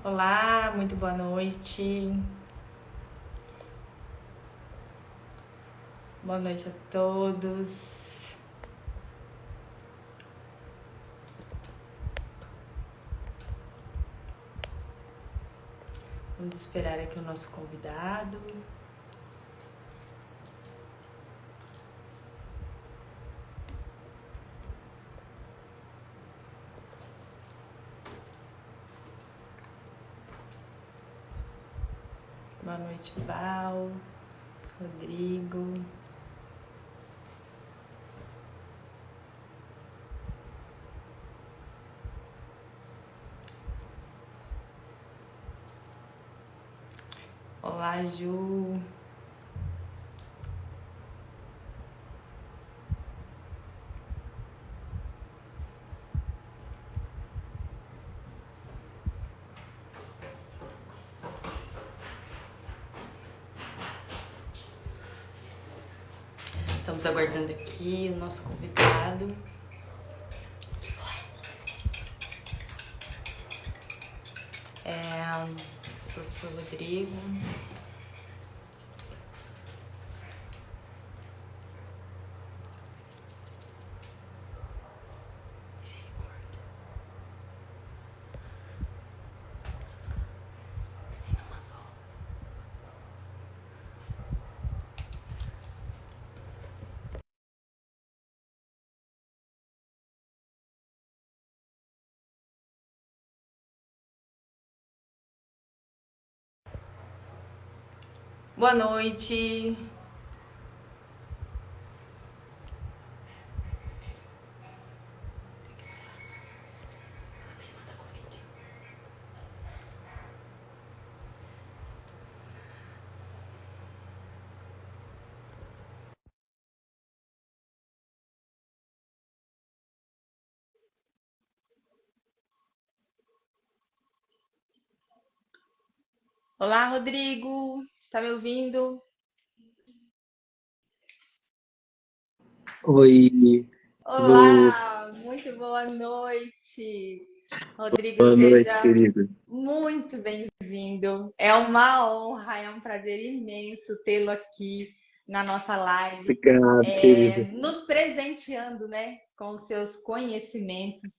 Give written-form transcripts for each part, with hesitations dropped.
Olá, muito boa noite. Boa noite a todos. Vamos esperar aqui o nosso convidado. Boa noite, Val, Rodrigo. Olá, Ju. Estamos aguardando aqui o nosso convidado. O professor Rodrigo. Boa noite. Olá, Rodrigo. Está me ouvindo? Oi, Lu, Olá, muito boa noite. Rodrigo, boa noite, seja querido. muito bem-vindo. É uma honra, é um prazer imenso tê-lo aqui na nossa live, Obrigado, querido. nos presenteando, né, com os seus conhecimentos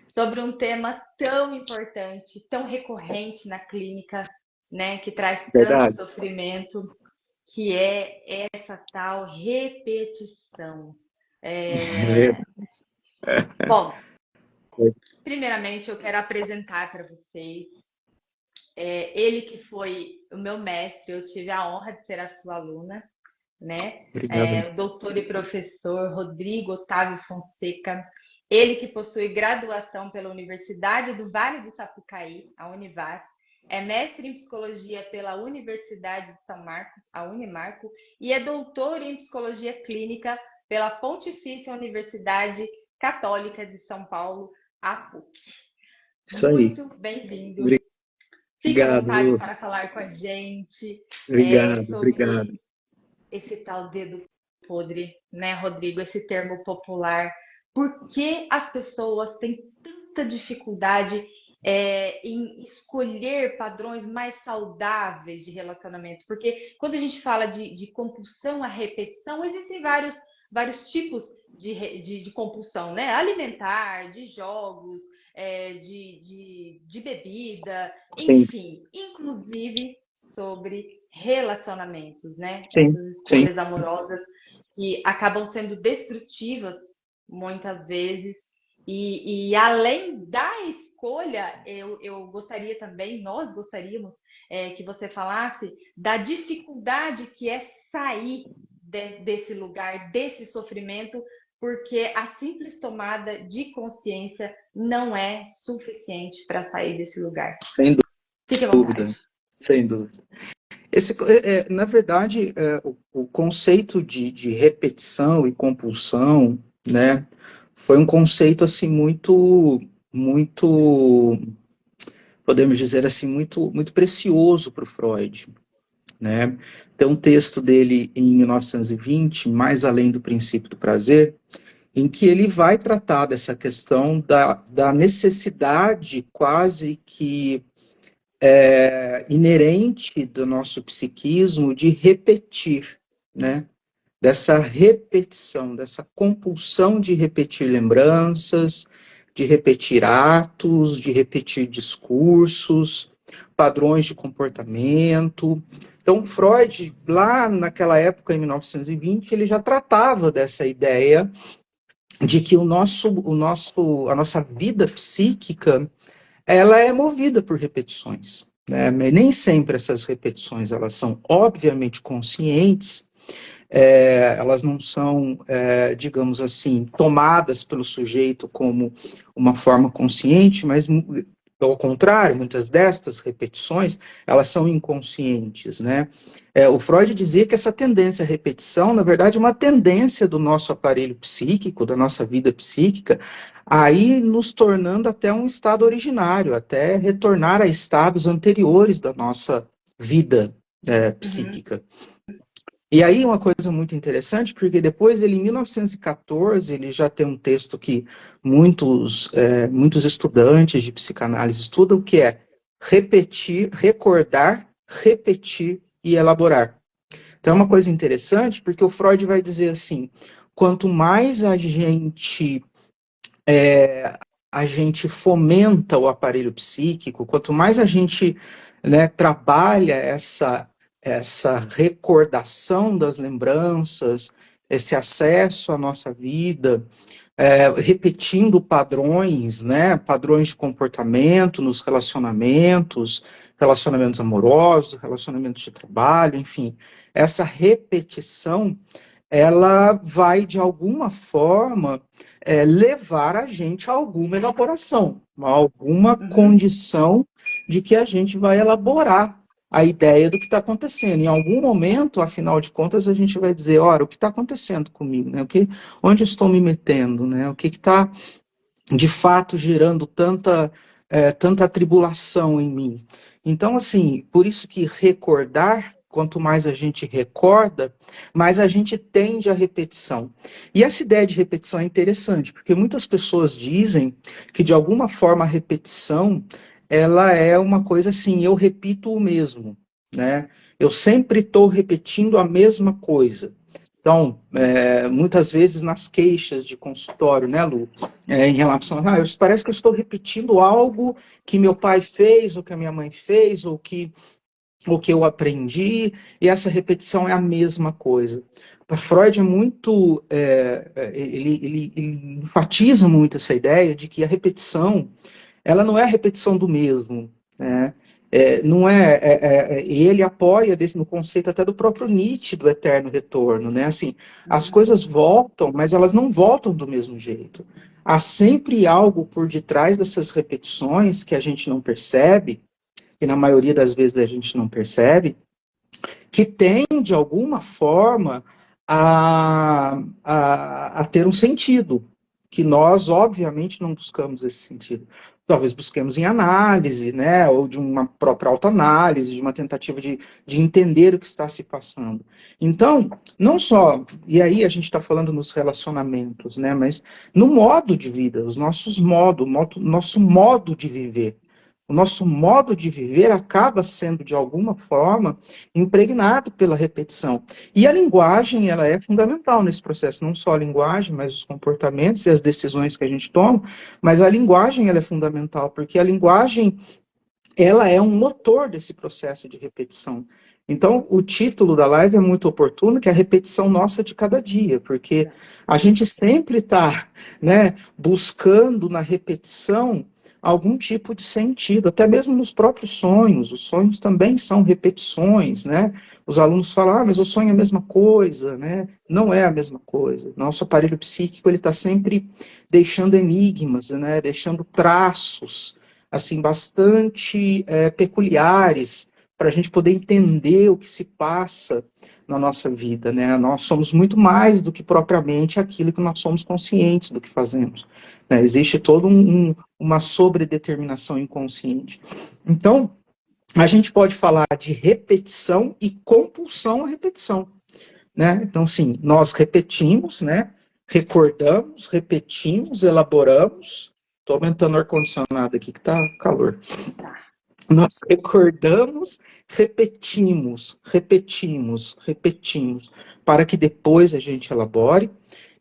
sobre um tema tão importante, tão recorrente na clínica, né, que traz tanto Verdade? sofrimento, que é essa tal repetição. É verdade. Bom, primeiramente eu quero apresentar para vocês ele que foi o meu mestre, eu tive a honra de ser a sua aluna, né? Obrigado. O doutor e professor Rodrigo Otávio Fonseca, ele que possui graduação pela Universidade do Vale do Sapucaí, a Univas, é mestre em psicologia pela Universidade de São Marcos, a Unimarco, e é doutor em psicologia clínica pela Pontifícia Universidade Católica de São Paulo, a PUC. Isso aí. Muito bem-vindo. Fique à Obrigado, vontade Lu. para falar com a gente Obrigado, obrigado. sobre esse tal dedo podre, né, Rodrigo? Esse termo popular. Por que as pessoas têm tanta dificuldade em escolher padrões mais saudáveis de relacionamento? Porque quando a gente fala de compulsão à repetição, existem vários tipos de compulsão, né? Alimentar, de jogos, de bebida, Sim, enfim, inclusive sobre relacionamentos, né? sim, Essas sim. escolhas amorosas que acabam sendo destrutivas muitas vezes. E além da escolha, eu gostaria também, nós gostaríamos que você falasse da dificuldade que é sair desse lugar, desse sofrimento, porque a simples tomada de consciência não é suficiente para sair desse lugar. Sem Fique à vontade. dúvida, sem dúvida. Na verdade, o conceito de repetição e compulsão, né, foi um conceito assim muito, podemos dizer assim, muito precioso para o Freud, né? Tem um texto dele em 1920, Mais Além do Princípio do Prazer, em que ele vai tratar dessa questão da necessidade quase que inerente do nosso psiquismo de repetir, né? Dessa repetição, dessa compulsão de repetir lembranças, de repetir atos, de repetir discursos, padrões de comportamento. Então, Freud, lá naquela época, em 1920, ele já tratava dessa ideia de que a nossa vida psíquica, ela é movida por repetições, né? Mas nem sempre essas repetições elas são obviamente conscientes, elas não são, digamos assim, tomadas pelo sujeito como uma forma consciente, mas pelo contrário, muitas destas repetições, elas são inconscientes, né? O Freud dizia que essa tendência à repetição, na verdade, é uma tendência do nosso aparelho psíquico, da nossa vida psíquica, aí nos tornando até um estado originário, até retornar a estados anteriores da nossa vida psíquica. E aí uma coisa muito interessante, porque depois ele, em 1914, ele já tem um texto que muitos estudantes de psicanálise estudam, que é repetir, recordar, repetir e elaborar. Então é uma coisa interessante, porque o Freud vai dizer assim, quanto mais a gente fomenta o aparelho psíquico, quanto mais a gente, né, trabalha essa recordação das lembranças, esse acesso à nossa vida, repetindo padrões, né, padrões de comportamento nos relacionamentos, relacionamentos amorosos, relacionamentos de trabalho, enfim, essa repetição ela vai, de alguma forma, levar a gente a alguma elaboração, a alguma condição de que a gente vai elaborar a ideia do que está acontecendo. Em algum momento, afinal de contas, a gente vai dizer, olha, o que está acontecendo comigo? Né? Onde eu estou me metendo? Né? O que está, de fato, gerando tanta atribulação em mim? Então, assim, por isso que recordar, quanto mais a gente recorda, mais a gente tende à repetição. E essa ideia de repetição é interessante, porque muitas pessoas dizem que, de alguma forma, a repetição, ela é uma coisa assim, eu repito o mesmo, né? Eu sempre estou repetindo a mesma coisa. Então, muitas vezes nas queixas de consultório, né, Lu, em relação a, parece que eu estou repetindo algo que meu pai fez, ou que a minha mãe fez, ou que eu aprendi, e essa repetição é a mesma coisa. Para Freud é muito, ele enfatiza muito essa ideia de que a repetição, ela não é a repetição do mesmo, né? Não e ele apoia no conceito até do próprio Nietzsche do eterno retorno, né? Assim, as coisas voltam, mas elas não voltam do mesmo jeito. Há sempre algo por detrás dessas repetições que a gente não percebe, que na maioria das vezes a gente não percebe, que tem, de alguma forma, a ter um sentido, que nós, obviamente, não buscamos esse sentido. Talvez busquemos em análise, né, ou de uma própria autoanálise, de uma tentativa de entender o que está se passando. Então, não só, e aí a gente está falando nos relacionamentos, né, mas no modo de vida, nosso modo de viver. O nosso modo de viver acaba sendo, de alguma forma, impregnado pela repetição. E a linguagem, ela é fundamental nesse processo, não só a linguagem, mas os comportamentos e as decisões que a gente toma, mas a linguagem, ela é fundamental, porque a linguagem, ela é um motor desse processo de repetição. Então, o título da live é muito oportuno, que é a repetição nossa de cada dia, porque a gente sempre está, né, buscando na repetição algum tipo de sentido, até mesmo nos próprios sonhos. Os sonhos também são repetições, né? Os alunos falam, mas o sonho é a mesma coisa, né? Não é a mesma coisa. Nosso aparelho psíquico, ele está sempre deixando enigmas, né? Deixando traços, assim, bastante peculiares, para a gente poder entender o que se passa na nossa vida, né? Nós somos muito mais do que propriamente aquilo que nós somos conscientes do que fazemos, né? Existe toda uma sobredeterminação inconsciente. Então, a gente pode falar de repetição e compulsão à repetição, né? Então, sim, nós repetimos, né? Recordamos, repetimos, elaboramos. Estou aumentando o ar-condicionado aqui que está calor. Nós recordamos, repetimos, para que depois a gente elabore.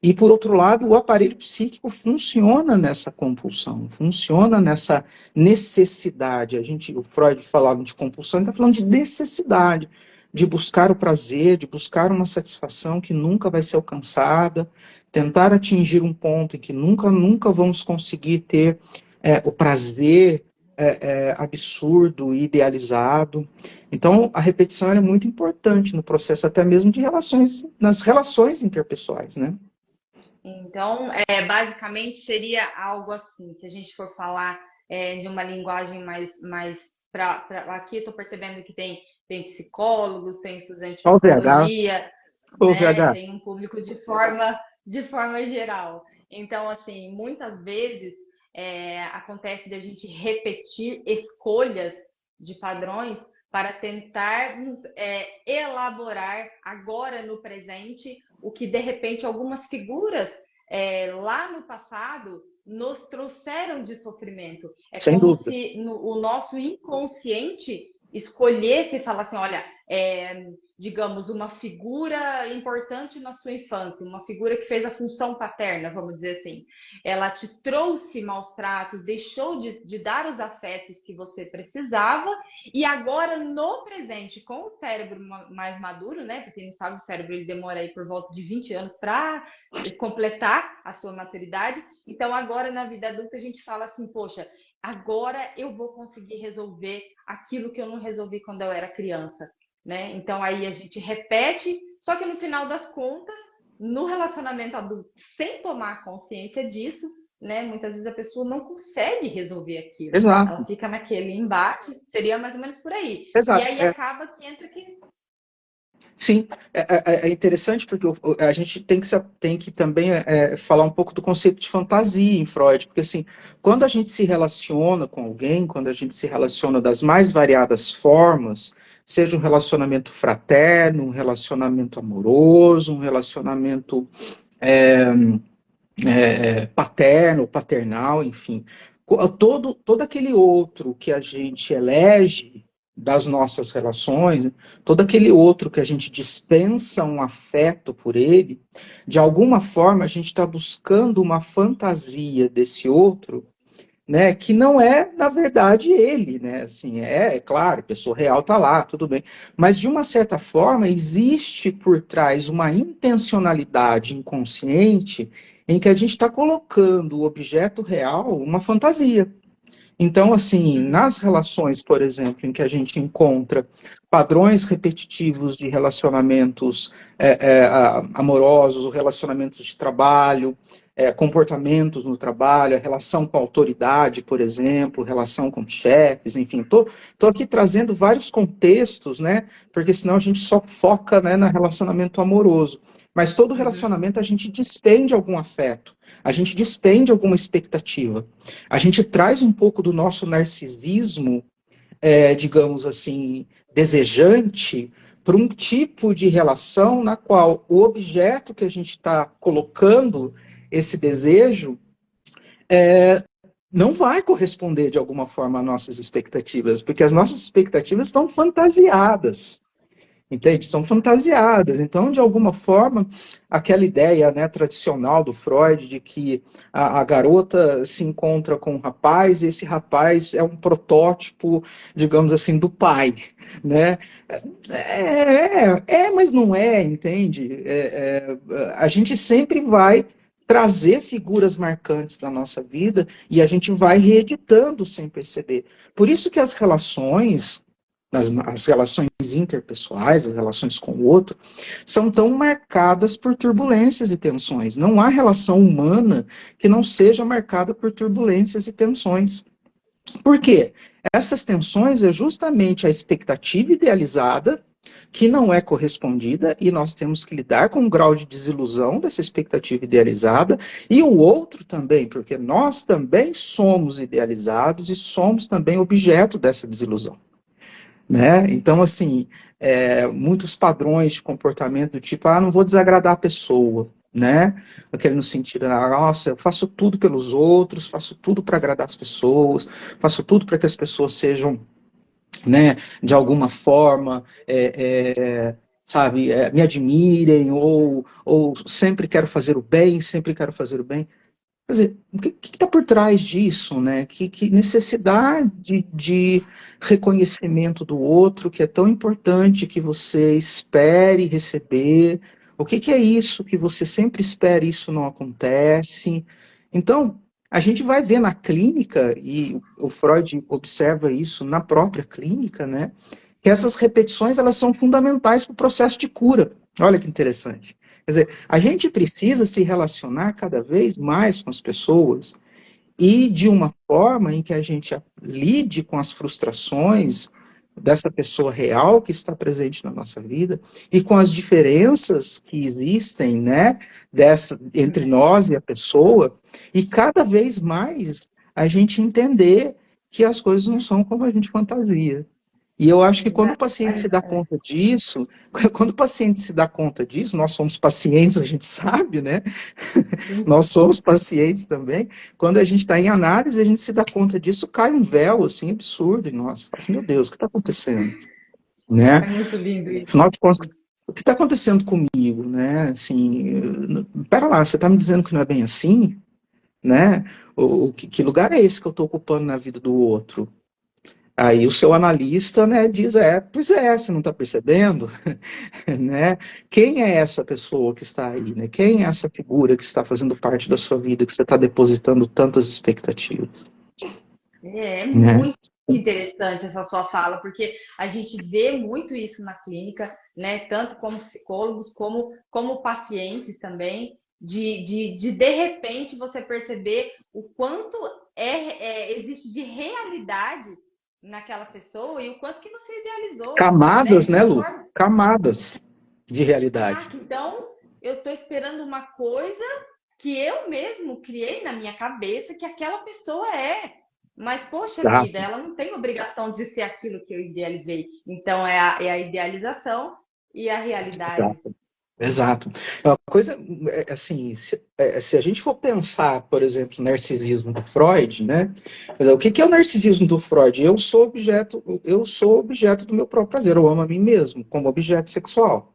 E, por outro lado, o aparelho psíquico funciona nessa compulsão, funciona nessa necessidade. O Freud falava de compulsão, ele está falando de necessidade, de buscar o prazer, de buscar uma satisfação que nunca vai ser alcançada, tentar atingir um ponto em que nunca vamos conseguir ter o prazer absurdo e idealizado. Então, a repetição é muito importante no processo até mesmo de relações, nas relações interpessoais, né? Então, basicamente seria algo assim, se a gente for falar de uma linguagem mais aqui eu estou percebendo que tem psicólogos, tem estudantes de Olha o VH, psicologia, o né? VH. Tem um público de forma geral. Então, assim, muitas vezes acontece de a gente repetir escolhas de padrões para tentarmos elaborar agora no presente o que de repente algumas figuras lá no passado nos trouxeram de sofrimento. É Sem como dúvida. se o nosso inconsciente escolhesse e falasse assim, olha, digamos, uma figura importante na sua infância, uma figura que fez a função paterna, vamos dizer assim. Ela te trouxe maus tratos, deixou de dar os afetos que você precisava, e agora, no presente, com o cérebro mais maduro, né? Porque quem não sabe, o cérebro ele demora aí por volta de 20 anos para completar a sua maturidade. Então, agora, na vida adulta, a gente fala assim, poxa, agora eu vou conseguir resolver aquilo que eu não resolvi quando eu era criança, né? Então aí a gente repete, só que no final das contas, no relacionamento adulto, sem tomar consciência disso, né? Muitas vezes a pessoa não consegue resolver aquilo. Ela Exato, fica naquele embate, seria mais ou menos por aí. E exato. aí acaba que entra que Sim, é interessante porque a gente tem que também falar um pouco do conceito de fantasia em Freud, porque assim, quando a gente se relaciona com alguém, quando a gente se relaciona das mais variadas formas, seja um relacionamento fraterno, um relacionamento amoroso, um relacionamento paterno, paternal, enfim, todo aquele outro que a gente elege das nossas relações, todo aquele outro que a gente dispensa um afeto por ele, de alguma forma a gente está buscando uma fantasia desse outro, né, que não é, na verdade, ele, né, assim, claro, a pessoa real está lá, tudo bem, mas de uma certa forma existe por trás uma intencionalidade inconsciente em que a gente está colocando o objeto real uma fantasia. Então, assim, nas relações, por exemplo, em que a gente encontra padrões repetitivos de relacionamentos amorosos, ou relacionamentos de trabalho, comportamentos no trabalho, a relação com a autoridade, por exemplo, relação com chefes, enfim, tô aqui trazendo vários contextos, né? Porque senão a gente só foca, né, no relacionamento amoroso. Mas todo relacionamento a gente despende algum afeto, a gente despende alguma expectativa. A gente traz um pouco do nosso narcisismo, digamos assim, desejante, para um tipo de relação na qual o objeto que a gente está colocando esse desejo não vai corresponder de alguma forma às nossas expectativas, porque as nossas expectativas estão fantasiadas. Entende? São fantasiadas. Então, de alguma forma, aquela ideia, né, tradicional do Freud de que a garota se encontra com um rapaz e esse rapaz é um protótipo, digamos assim, do pai, né? Mas não é, entende? A gente sempre vai trazer figuras marcantes da nossa vida e a gente vai reeditando sem perceber. Por isso que as relações interpessoais, as relações com o outro, são tão marcadas por turbulências e tensões. Não há relação humana que não seja marcada por turbulências e tensões. Por quê? Essas tensões é justamente a expectativa idealizada que não é correspondida e nós temos que lidar com um grau de desilusão dessa expectativa idealizada e o outro também, porque nós também somos idealizados e somos também objeto dessa desilusão. Né? Então, assim, muitos padrões de comportamento do tipo, não vou desagradar a pessoa, né? Aquele no sentido, nossa, eu faço tudo pelos outros, faço tudo para agradar as pessoas, faço tudo para que as pessoas sejam né, de alguma forma, sabe, me admirem, ou sempre quero fazer o bem, sempre quero fazer o bem. Quer dizer, o que está por trás disso, né? Que necessidade de reconhecimento do outro que é tão importante que você espere receber? O que é isso que você sempre espera e isso não acontece? Então, a gente vai ver na clínica, e o Freud observa isso na própria clínica, né? Que essas repetições elas são fundamentais para o processo de cura. Olha que interessante. Quer dizer, a gente precisa se relacionar cada vez mais com as pessoas e de uma forma em que a gente lide com as frustrações dessa pessoa real que está presente na nossa vida e com as diferenças que existem, né, entre nós e a pessoa, e cada vez mais a gente entender que as coisas não são como a gente fantasia. E eu acho que quando o paciente se dá conta disso, quando o paciente se dá conta disso, nós somos pacientes, a gente sabe, né? Nós somos pacientes também. Quando a gente está em análise, a gente se dá conta disso, cai um véu, assim, absurdo em nós. Fala, meu Deus, o que está acontecendo? Né? É muito lindo isso. Afinal de contas, o que está acontecendo comigo, né? Assim, pera lá, você está me dizendo que não é bem assim, né? Que lugar é esse que eu estou ocupando na vida do outro? Aí o seu analista, né, diz, pois é, você não está percebendo, né? Quem é essa pessoa que está aí, né? Quem é essa figura que está fazendo parte da sua vida, que você está depositando tantas expectativas, É né? muito interessante essa sua fala, porque a gente vê muito isso na clínica, né? Tanto como psicólogos, como pacientes também, de repente você perceber o quanto existe de realidade naquela pessoa e o quanto que você idealizou, né? Camadas, De né, uma Lu? forma. Camadas de realidade. Caraca, então eu estou esperando uma coisa que eu mesmo criei na minha cabeça que aquela pessoa é. Mas, poxa vida, Exato, ela não tem obrigação de ser aquilo que eu idealizei. Então, é a idealização e a realidade. exato. Exato. É uma coisa, assim, se a gente for pensar, por exemplo, no narcisismo do Freud, né? O que é o narcisismo do Freud? Eu sou objeto do meu próprio prazer, eu amo a mim mesmo, como objeto sexual,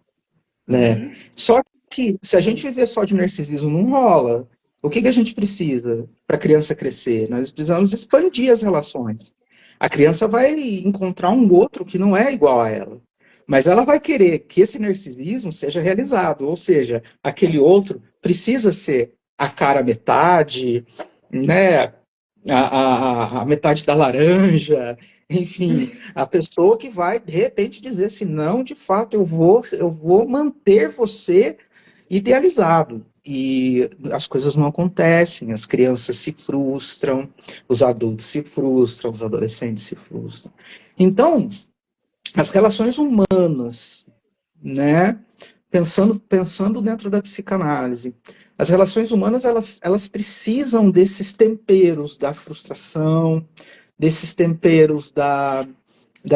né? Uhum. Só que, se a gente viver só de narcisismo, não rola. O que a gente precisa para a criança crescer? Nós precisamos expandir as relações. A criança vai encontrar um outro que não é igual a ela. Mas ela vai querer que esse narcisismo seja realizado, ou seja, aquele outro precisa ser a cara metade, né? A metade da laranja, enfim, a pessoa que vai de repente dizer assim, não, de fato, eu vou manter você idealizado. E as coisas não acontecem, as crianças se frustram, os adultos se frustram, os adolescentes se frustram. Então, as relações humanas, né? Pensando dentro da psicanálise, as relações humanas elas precisam desses temperos da frustração, desses temperos da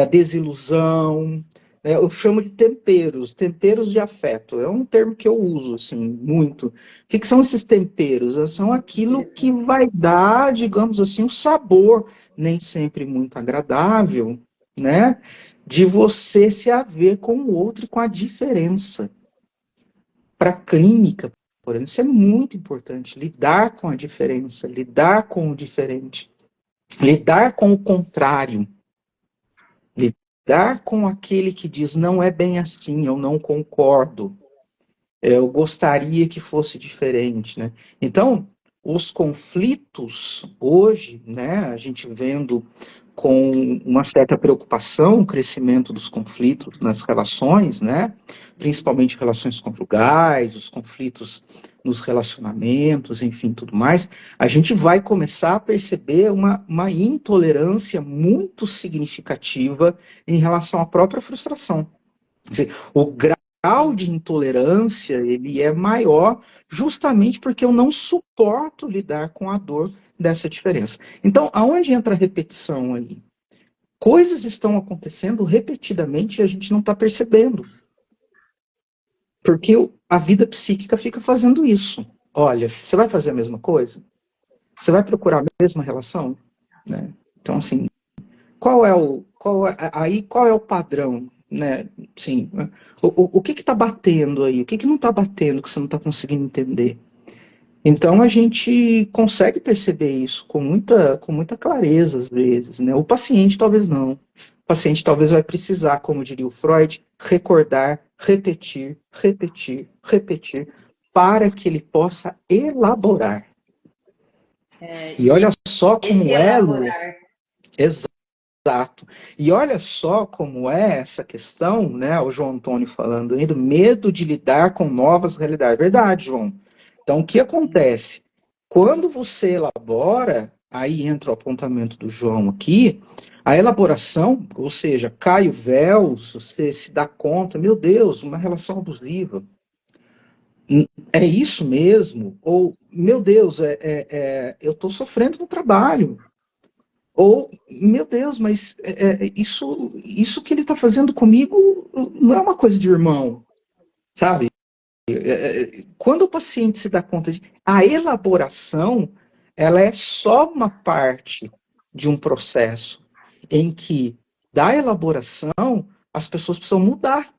desilusão. Eu chamo de temperos de afeto. É um termo que eu uso assim muito. O que são esses temperos? São aquilo que Interessante. vai dar, digamos assim, um sabor, nem sempre muito agradável, né? De você se haver com o outro e com a diferença. Para a clínica, por exemplo, isso é muito importante. Lidar com a diferença, lidar com o diferente, lidar com o contrário. Lidar com aquele que diz não é bem assim, eu não concordo, eu gostaria que fosse diferente, né? Então, os conflitos hoje, né, a gente vendo com uma certa preocupação o crescimento dos conflitos nas relações, né, principalmente relações conjugais, os conflitos nos relacionamentos, enfim, tudo mais, a gente vai começar a perceber uma intolerância muito significativa em relação à própria frustração. Quer dizer, o grau de intolerância ele é maior justamente porque eu não suporto lidar com a dor dessa diferença. Então, aonde entra a repetição aí? Coisas estão acontecendo repetidamente e a gente não está percebendo. Porque a vida psíquica fica fazendo isso. Olha, você vai fazer a mesma coisa? Você vai procurar a mesma relação? Né? Então, assim, qual é o padrão, né? Sim, o que está batendo aí? O que não está batendo que você não está conseguindo entender? Então a gente consegue perceber isso com muita clareza às vezes, né? O paciente talvez não. O paciente talvez vai precisar, como diria o Freud, recordar, repetir, repetir, repetir, para que ele possa elaborar. E olha só Esse como é, Lu. elaborar. Exato. E olha só como é essa questão, né? O João Antônio falando aí do medo de lidar com novas realidades. É verdade, João. Então, o que acontece? Quando você elabora, aí entra o apontamento do João aqui, a elaboração, ou seja, cai o véu, você se dá conta, meu Deus, uma relação abusiva. É isso mesmo? Ou, meu Deus, eu estou sofrendo no trabalho. Ou, meu Deus, mas isso que ele está fazendo comigo não é uma coisa de irmão, sabe? Quando o paciente se dá conta de a elaboração, ela é só uma parte de um processo em que, da elaboração, as pessoas precisam mudar.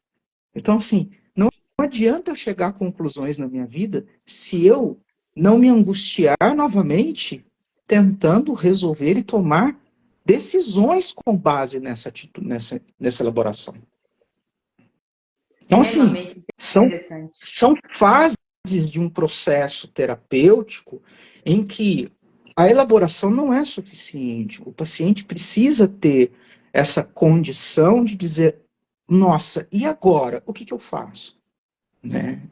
Então, assim, não adianta eu chegar a conclusões na minha vida se eu não me angustiar novamente tentando resolver e tomar decisões com base nessa atitude, nessa elaboração. Então, assim, Extremamente são, interessante. são fases de um processo terapêutico em que a elaboração não é suficiente. O paciente precisa ter essa condição de dizer, nossa, e agora? O que eu faço? Né?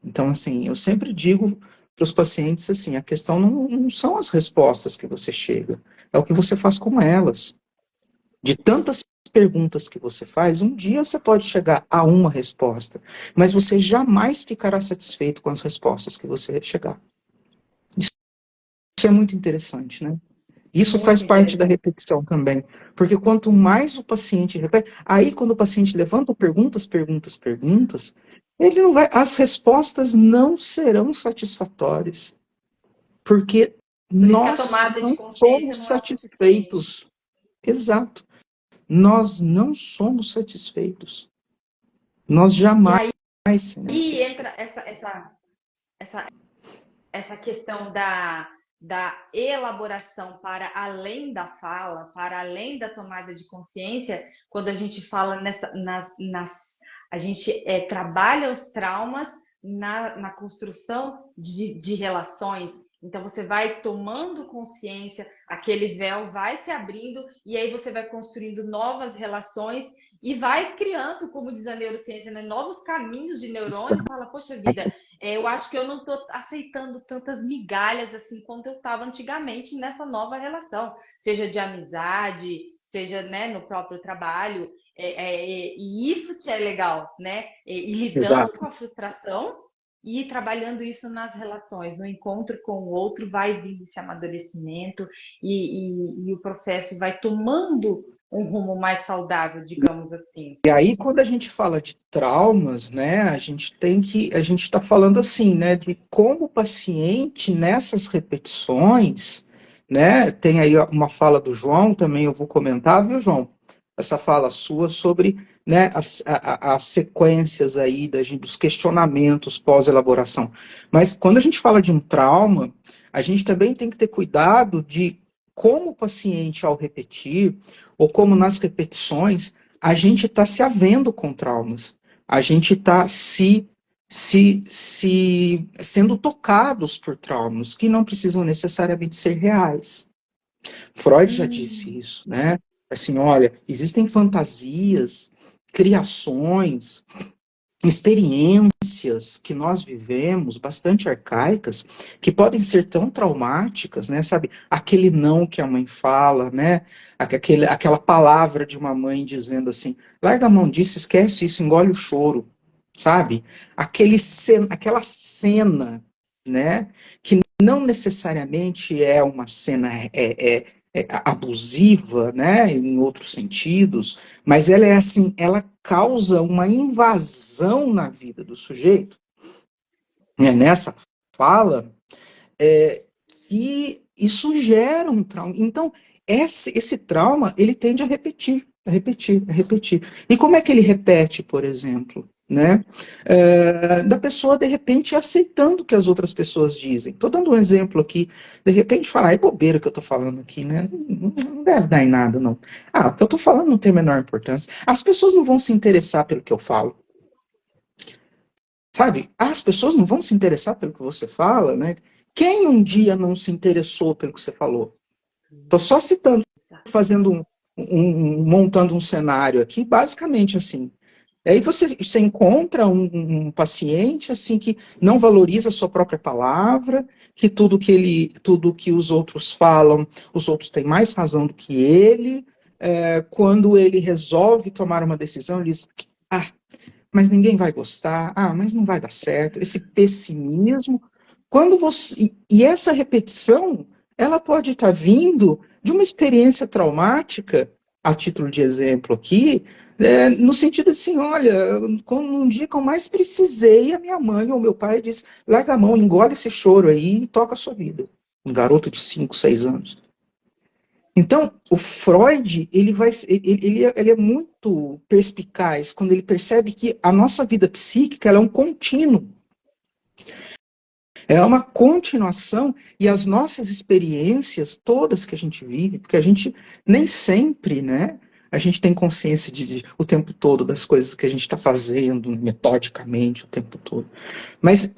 Então, assim, eu sempre digo para os pacientes assim, a questão não são as respostas que você chega, é o que você faz com elas. De tantas perguntas que você faz, um dia você pode chegar a uma resposta, mas você jamais ficará satisfeito com as respostas que você chegar. Isso é muito interessante, né? Isso faz Muito parte da interessante. repetição também, porque quanto mais o paciente repete, aí quando o paciente levanta perguntas, perguntas, perguntas, ele não vai, as respostas não serão satisfatórias, porque Por isso que a nós tomada de não consciência somos não é o suficiente. satisfeitos. Exato. Nós não somos satisfeitos. Nós E jamais aí seremos entra satisfeitos. essa, essa questão da elaboração para além da fala, para além da tomada de consciência, quando a gente fala a gente trabalha os traumas na construção de relações. Então você vai tomando consciência, aquele véu vai se abrindo e aí você vai construindo novas relações e vai criando, como diz a neurociência, né, novos caminhos de neurônio. Fala, poxa vida, eu acho que eu não estou aceitando tantas migalhas assim quanto eu estava antigamente nessa nova relação, seja de amizade, seja, né, no próprio trabalho. E isso que é legal, né? E lidando Exato. com a frustração e trabalhando isso nas relações, no encontro com o outro, vai vindo esse amadurecimento e o processo vai tomando um rumo mais saudável, digamos assim. E aí, quando a gente fala de traumas, né, a gente está falando assim, né, de como o paciente nessas repetições, né, tem aí uma fala do João também, eu vou comentar, viu, João? Essa fala sua sobre, né, as sequências aí dos questionamentos pós-elaboração. Mas quando a gente fala de um trauma, a gente também tem que ter cuidado de como o paciente, ao repetir, ou como nas repetições, a gente está se havendo com traumas, a gente está sendo tocados por traumas que não precisam necessariamente ser reais. Freud já disse isso, né? Assim, olha, existem fantasias, criações, experiências que nós vivemos, bastante arcaicas, que podem ser tão traumáticas, né? Sabe, aquele não que a mãe fala, né? Aquela palavra de uma mãe dizendo assim, larga a mão disso, esquece isso, engole o choro, sabe? Aquela cena, né? Que não necessariamente é uma cena abusiva, né? Em outros sentidos, mas ela é assim, ela causa uma invasão na vida do sujeito, né, nessa fala, que isso gera um trauma. Então, esse trauma, ele tende a repetir, a repetir, a repetir. E como é que ele repete, por exemplo? Né? Da pessoa, de repente, aceitando o que as outras pessoas dizem. Estou dando um exemplo aqui. De repente, falar, é bobeira que eu estou falando aqui, né? Não deve dar em nada, não. O que eu estou falando não tem a menor importância. As pessoas não vão se interessar pelo que eu falo. Sabe? As pessoas não vão se interessar pelo que você fala, né? Quem um dia não se interessou pelo que você falou? Estou só citando, fazendo montando um cenário aqui, basicamente assim. Aí você encontra um paciente assim que não valoriza a sua própria palavra, que tudo que os outros falam, os outros têm mais razão do que ele. Quando ele resolve tomar uma decisão, ele diz: mas ninguém vai gostar, mas não vai dar certo. Esse pessimismo, quando você e essa repetição, ela pode estar vindo de uma experiência traumática, a título de exemplo aqui, no sentido assim, olha, um dia que eu mais precisei, a minha mãe ou meu pai disse: larga a mão, engole esse choro aí e toca a sua vida. Um garoto de 5, 6 anos. Então, o Freud, ele é muito perspicaz quando ele percebe que a nossa vida psíquica ela é um contínuo. É uma continuação e as nossas experiências, todas que a gente vive, porque a gente nem sempre, né? A gente tem consciência o tempo todo das coisas que a gente está fazendo, metodicamente, o tempo todo. Mas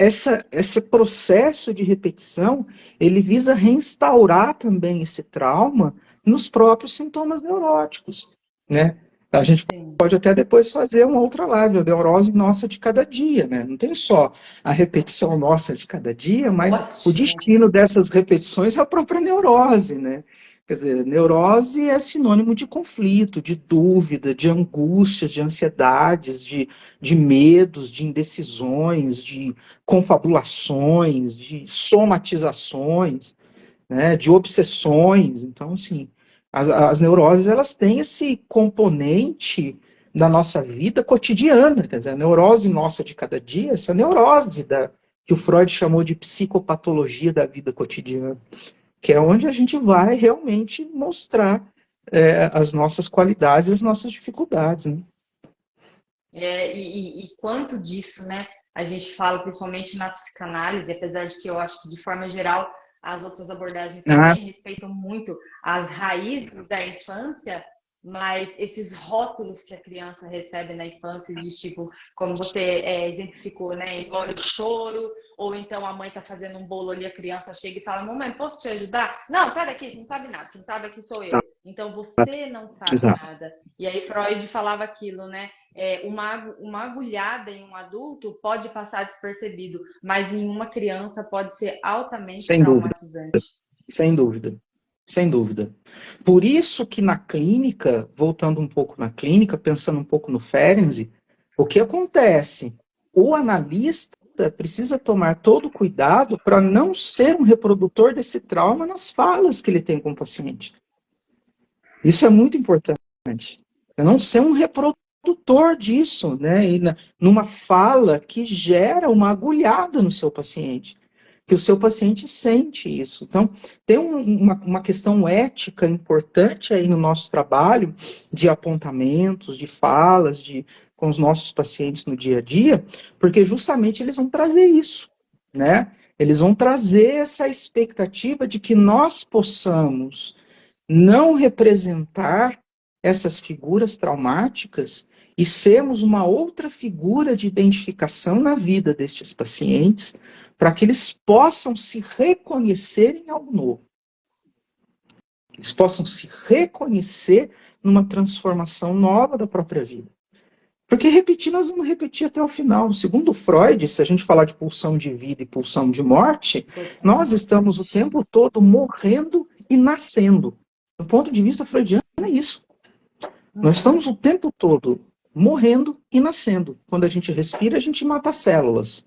esse processo de repetição, ele visa reinstaurar também esse trauma nos próprios sintomas neuróticos, né? A gente pode até depois fazer uma outra live, a neurose nossa de cada dia, né? Não tem só a repetição nossa de cada dia, mas o destino dessas repetições é a própria neurose, né? Quer dizer, neurose é sinônimo de conflito, de dúvida, de angústias, de ansiedades, de medos, de indecisões, de confabulações, de somatizações, né, de obsessões. Então, assim, as neuroses, elas têm esse componente da nossa vida cotidiana, quer dizer, a neurose nossa de cada dia, essa neurose que o Freud chamou de psicopatologia da vida cotidiana, que é onde a gente vai realmente mostrar as nossas qualidades, as nossas dificuldades, né? E quanto disso, né, a gente fala principalmente na psicanálise, apesar de que eu acho que de forma geral as outras abordagens também respeitam muito as raízes da infância, mas esses rótulos que a criança recebe na infância, de tipo, como você exemplificou, né, engole o choro, ou então a mãe tá fazendo um bolo ali, a criança chega e fala: mamãe, posso te ajudar? Não, sai daqui, você não sabe nada, quem sabe aqui sou eu. Então você não sabe Exato. nada. E aí Freud falava aquilo, né? Uma agulhada em um adulto pode passar despercebido, mas em uma criança pode ser altamente Sem dúvida, traumatizante. sem dúvida, sem dúvida. Por isso que na clínica, voltando um pouco na clínica, pensando um pouco no Ferenczi, o que acontece? O analista precisa tomar todo o cuidado para não ser um reprodutor desse trauma nas falas que ele tem com o paciente. Isso é muito importante. É não ser um reprodutor disso, né? E numa fala que gera uma agulhada no seu paciente, que o seu paciente sente isso. Então, tem uma questão ética importante aí no nosso trabalho de apontamentos, de falas, com os nossos pacientes no dia a dia, porque justamente eles vão trazer isso, né? Eles vão trazer essa expectativa de que nós possamos não representar essas figuras traumáticas e sermos uma outra figura de identificação na vida destes pacientes, para que eles possam se reconhecer em algo novo. Eles possam se reconhecer numa transformação nova da própria vida. Porque repetir, nós vamos repetir até o final. Segundo Freud, se a gente falar de pulsão de vida e pulsão de morte, nós estamos o tempo todo morrendo e nascendo. Do ponto de vista freudiano, é isso. Nós estamos o tempo todo morrendo e nascendo. Quando a gente respira, a gente mata as células.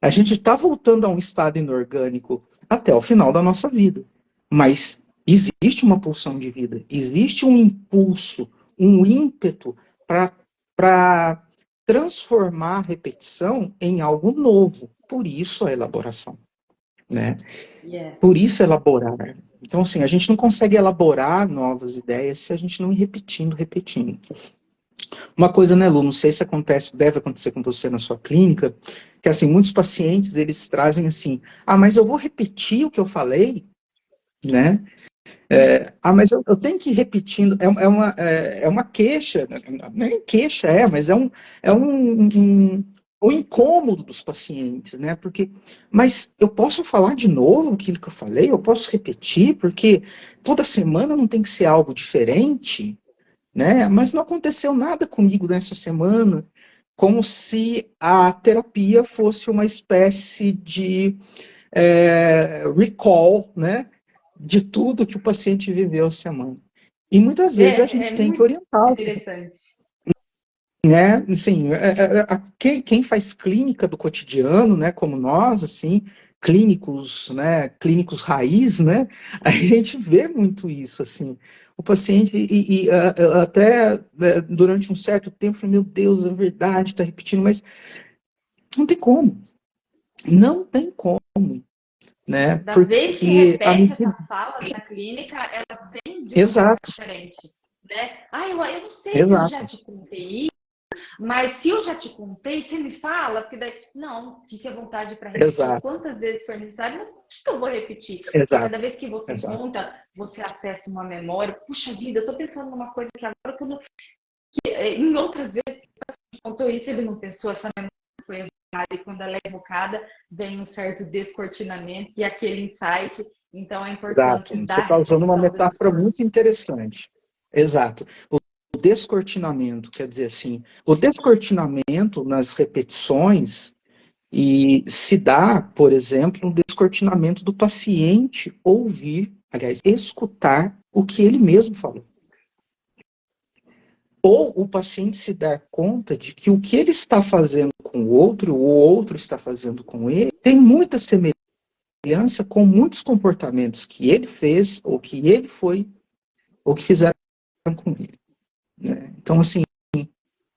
A gente está voltando a um estado inorgânico até o final da nossa vida. Mas existe uma pulsão de vida, existe um impulso, um ímpeto para transformar a repetição em algo novo. Por isso a elaboração. né? Yeah. Por isso elaborar. Então, assim, a gente não consegue elaborar novas ideias se a gente não ir repetindo, repetindo. Uma coisa, né, Lu, não sei se acontece, deve acontecer com você na sua clínica, que, assim, muitos pacientes, eles trazem assim, mas eu vou repetir o que eu falei, né? Mas eu tenho que ir repetindo, é uma queixa, não é queixa, mas um incômodo dos pacientes, né? Porque, mas eu posso falar de novo aquilo que eu falei, eu posso repetir, porque toda semana não tem que ser algo diferente, né? Mas não aconteceu nada comigo nessa semana, como se a terapia fosse uma espécie de recall, né? De tudo que o paciente viveu a semana. E muitas vezes a É gente tem que muito orientar, interessante. né? Assim, quem faz clínica do cotidiano, né? Como nós, assim, clínicos, né? Clínicos raiz, né? A gente vê muito isso, assim. O paciente, até durante um certo tempo, fala, meu Deus, é verdade, está repetindo, mas não tem como. Não tem como, né? Da vez que Porque a repete medida... essa fala na clínica, ela vem de uma forma Exato, diferente. Né? Eu não sei se eu já exato, te contei isso, mas se eu já te contei, você me fala, porque daí. Não, fique à vontade para repetir o exato, quantas vezes for necessário, mas por que eu vou repetir? Porque cada exato, vez que você exato. conta, você acessa uma memória. Puxa vida, eu estou pensando numa coisa que agora que eu não. Em outras vezes que contou isso, ele não pensou, essa memória foi evocada, e quando ela é evocada, vem um certo descortinamento e aquele insight. Então, a Exato. importância Você da está usando uma repetição do metáfora discurso. muito interessante. Exato. O descortinamento, quer dizer assim, o descortinamento nas repetições e se dá, por exemplo, um descortinamento do paciente ouvir, aliás, escutar o que ele mesmo falou. Ou o paciente se dar conta de que o que ele está fazendo com o outro está fazendo com ele, tem muita semelhança com muitos comportamentos que ele fez, ou que ele foi, ou que fizeram com ele. Né? Então, assim,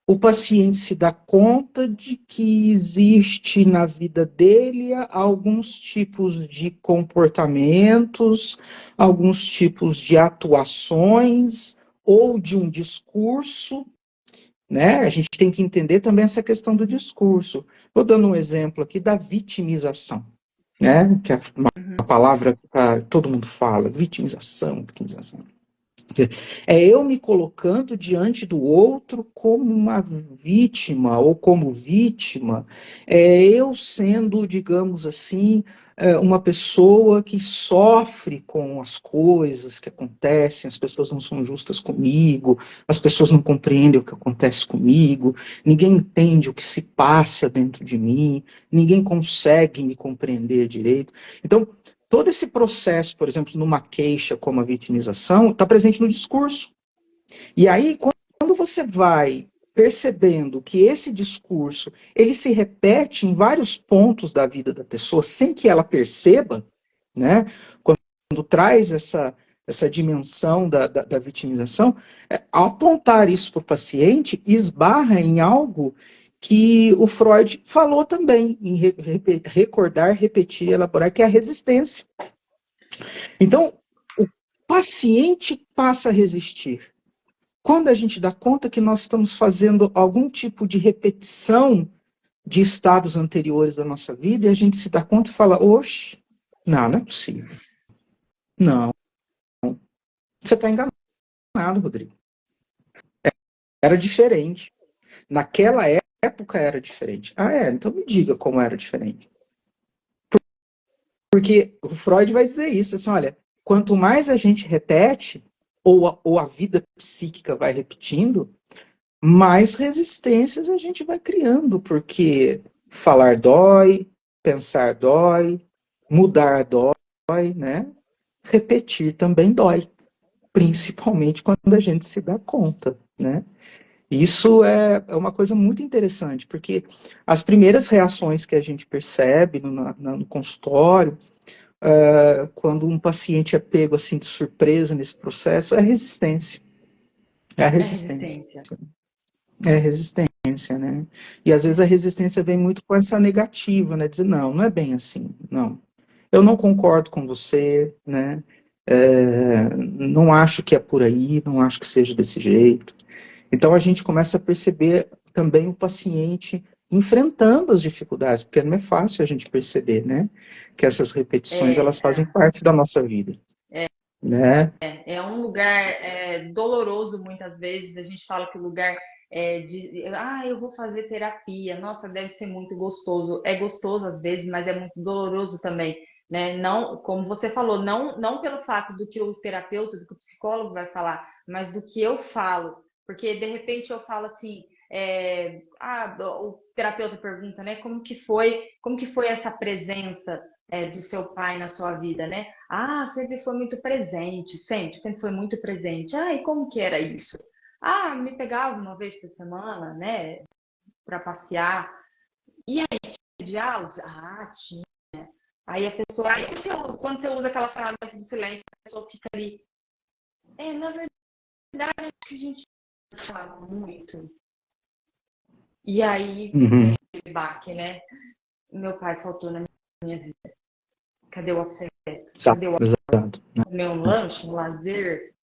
o paciente se dá conta de que existe na vida dele alguns tipos de comportamentos, alguns tipos de atuações ou de um discurso, né? A gente tem que entender também essa questão do discurso. Vou dando um exemplo aqui da vitimização, né? Que é uma palavra que todo mundo fala, vitimização, vitimização. É eu me colocando diante do outro como uma vítima ou como vítima, é eu sendo, digamos assim, uma pessoa que sofre com as coisas que acontecem, as pessoas não são justas comigo, as pessoas não compreendem o que acontece comigo, ninguém entende o que se passa dentro de mim, ninguém consegue me compreender direito. Então, todo esse processo, por exemplo, numa queixa como a vitimização, está presente no discurso. E aí, quando você vai percebendo que esse discurso ele se repete em vários pontos da vida da pessoa sem que ela perceba, né? Quando traz essa dimensão da vitimização, ao apontar isso para o paciente, esbarra em algo que o Freud falou também, em recordar, repetir, elaborar, que é a resistência. Então, o paciente passa a resistir. Quando a gente dá conta que nós estamos fazendo algum tipo de repetição de estados anteriores da nossa vida, e a gente se dá conta e fala, oxe, não é possível. Não, você está enganado, Rodrigo. Era diferente. Naquela época era diferente. Então me diga como era diferente. Porque o Freud vai dizer isso, assim, olha, quanto mais a gente repete, ou a vida psíquica vai repetindo, mais resistências a gente vai criando, porque falar dói, pensar dói, mudar dói, né? Repetir também dói, principalmente quando a gente se dá conta, né? Isso é uma coisa muito interessante, porque as primeiras reações que a gente percebe no consultório, quando um paciente é pego assim de surpresa nesse processo, é a resistência. É a É resistência. resistência. É resistência, né? E às vezes a resistência vem muito com essa negativa, né? Dizer, não é bem assim, não. eu não concordo com você, né? Não acho que é por aí, não acho que seja desse jeito. Então a gente começa a perceber também o paciente enfrentando as dificuldades, porque não é fácil a gente perceber, né? Que essas repetições É, elas fazem parte da nossa vida, né? é um lugar doloroso muitas vezes. A gente fala que o lugar eu vou fazer terapia. Nossa, deve ser muito gostoso. É gostoso às vezes, mas é muito doloroso também, né? Não, como você falou, não pelo fato do que o terapeuta, do que o psicólogo vai falar, mas do que eu falo. Porque de repente eu falo assim, o terapeuta pergunta, né? Como que foi essa presença do seu pai na sua vida, né? Ah, sempre foi muito presente, sempre foi muito presente. Ah, e como que era isso? Ah, me pegava uma vez por semana, né, para passear. E aí, tinha diálogos? Ah, tinha. Aí a pessoa, quando você usa aquela ferramenta do silêncio, a pessoa fica ali. Na verdade, acho que a gente fala muito. E aí Uhum. vem o baque, né? Meu pai faltou na minha vida. Cadê o afeto? Exato, Cadê o exato. comer um lanche, um lazer?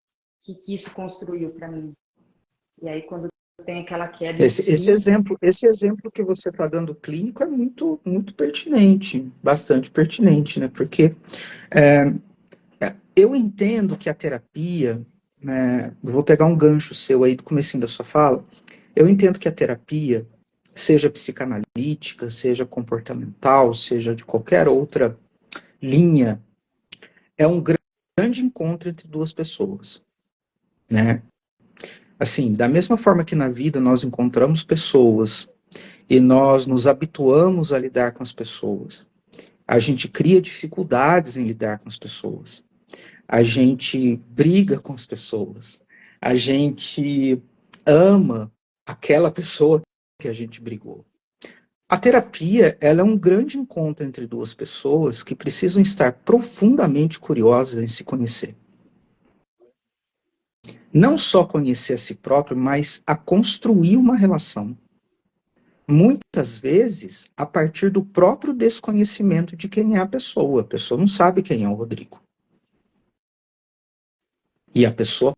Que isso construiu para mim? E aí, quando tem aquela queda, enfim. Esse exemplo que você está dando clínico é muito, muito pertinente, bastante pertinente, né? Porque é, eu entendo que a terapia, vou pegar um gancho seu aí do comecinho da sua fala, eu entendo que a terapia, seja psicanalítica, seja comportamental, seja de qualquer outra linha, é um grande encontro entre duas pessoas, né? Assim, da mesma forma que na vida nós encontramos pessoas e nós nos habituamos a lidar com as pessoas, a gente cria dificuldades em lidar com as pessoas, a gente briga com as pessoas, a gente ama aquela pessoa que a gente brigou. A terapia, ela é um grande encontro entre duas pessoas que precisam estar profundamente curiosas em se conhecer. Não só conhecer a si próprio, mas a construir uma relação. Muitas vezes, a partir do próprio desconhecimento de quem é a pessoa. A pessoa não sabe quem é o Rodrigo. E a pessoa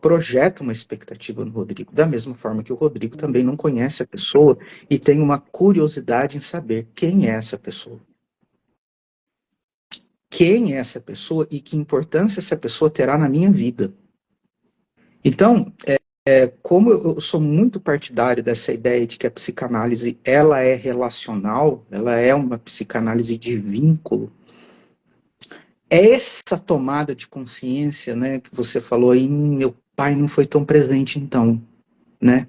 projeta uma expectativa no Rodrigo, da mesma forma que o Rodrigo também não conhece a pessoa e tem uma curiosidade em saber quem é essa pessoa. Quem é essa pessoa e que importância essa pessoa terá na minha vida. Então, como eu sou muito partidário dessa ideia de que a psicanálise ela é relacional, ela é uma psicanálise de vínculo, essa tomada de consciência, né, que você falou aí, meu pai não foi tão presente então, né?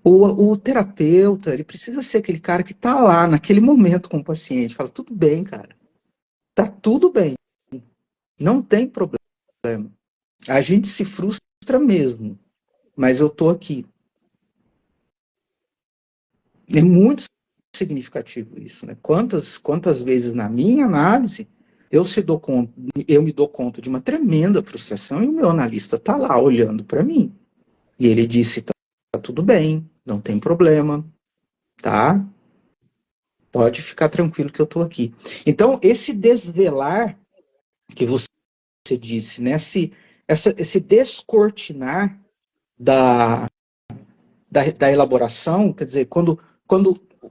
O terapeuta, ele precisa ser aquele cara que está lá naquele momento com o paciente, fala, tudo bem, cara, tá tudo bem, não tem problema. A gente se frustra mesmo, mas eu tô aqui. É muito significativo isso, né? Quantas vezes na minha análise eu me dou conta de uma tremenda frustração e o meu analista está lá olhando para mim. E ele disse, tá tudo bem, não tem problema, tá? Pode ficar tranquilo que eu estou aqui. Então, esse desvelar que você disse, né? Esse descortinar da, da elaboração, quer dizer, quando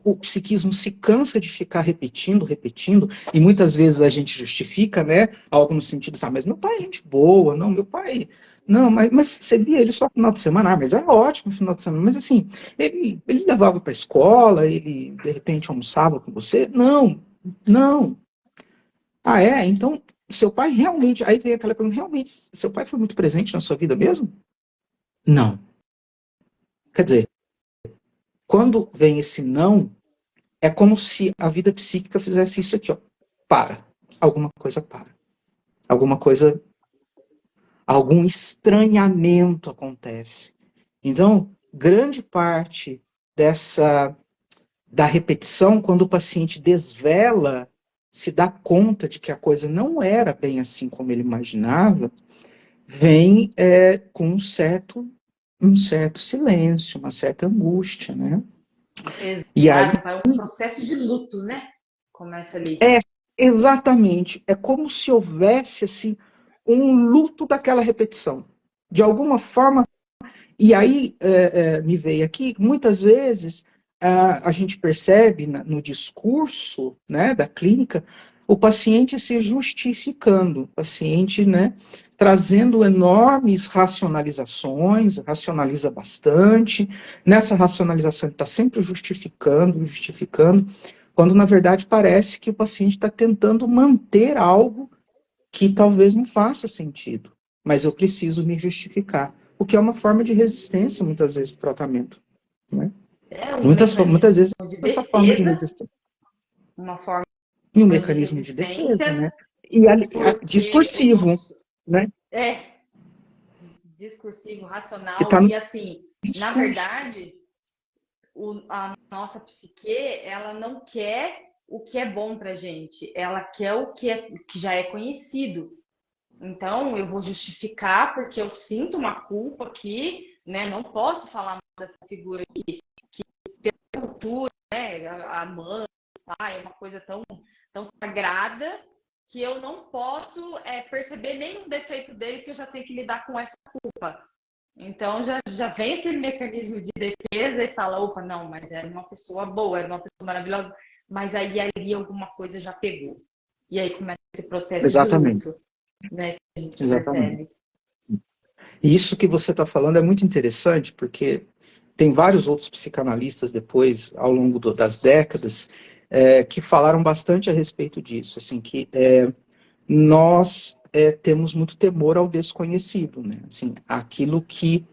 o psiquismo se cansa de ficar repetindo, repetindo, e muitas vezes a gente justifica, né, algo no sentido, mas meu pai é gente boa, não, meu pai, não, mas você via ele só no final de semana, mas era ótimo no final de semana, mas assim, ele levava para a escola, ele de repente almoçava com você, não, então, seu pai realmente, aí vem aquela pergunta, realmente, seu pai foi muito presente na sua vida mesmo? Não. Quer dizer, quando vem esse não, é como se a vida psíquica fizesse isso aqui, ó. Para. Alguma coisa para. Alguma coisa, algum estranhamento acontece. Então, grande parte dessa da repetição, quando o paciente desvela, se dá conta de que a coisa não era bem assim como ele imaginava, vem com um certo silêncio, uma certa angústia, né? E aí Exato, vai um processo de luto, né? Começa ali. Exatamente. É como se houvesse assim, um luto daquela repetição. De alguma forma. E aí me veio aqui, muitas vezes a gente percebe no discurso, né, da clínica o paciente se justificando, o paciente, né, trazendo enormes racionalizações, racionaliza bastante. Nessa racionalização ele está sempre justificando, justificando, quando na verdade parece que o paciente está tentando manter algo que talvez não faça sentido, mas eu preciso me justificar, o que é uma forma de resistência, muitas vezes, para o tratamento. Né? É um mecanismo Muitas vezes, de essa forma de defesa, resistência. uma forma E um de mecanismo de defesa, resistência, né? E porque o discursivo, nosso né? é discursivo, Que racional, está no e assim, na discurso. verdade, a nossa psique, ela não quer o que é bom pra gente, ela quer o que já é conhecido. Então, eu vou justificar porque eu sinto uma culpa aqui, né? Não posso falar mal dessa figura aqui, cultura, né? A mãe, o pai, é uma coisa tão sagrada que eu não posso perceber nenhum defeito dele que eu já tenho que lidar com essa culpa. Então já vem aquele mecanismo de defesa e fala, opa, não, mas era uma pessoa boa, era uma pessoa maravilhosa, mas aí ali alguma coisa já pegou. E aí começa esse processo de Exatamente, luto, né? Que a gente exatamente. percebe. E isso que você está falando é muito interessante, porque tem vários outros psicanalistas depois, ao longo das décadas, que falaram bastante a respeito disso, assim, que nós temos muito temor ao desconhecido, né? Assim, aquilo que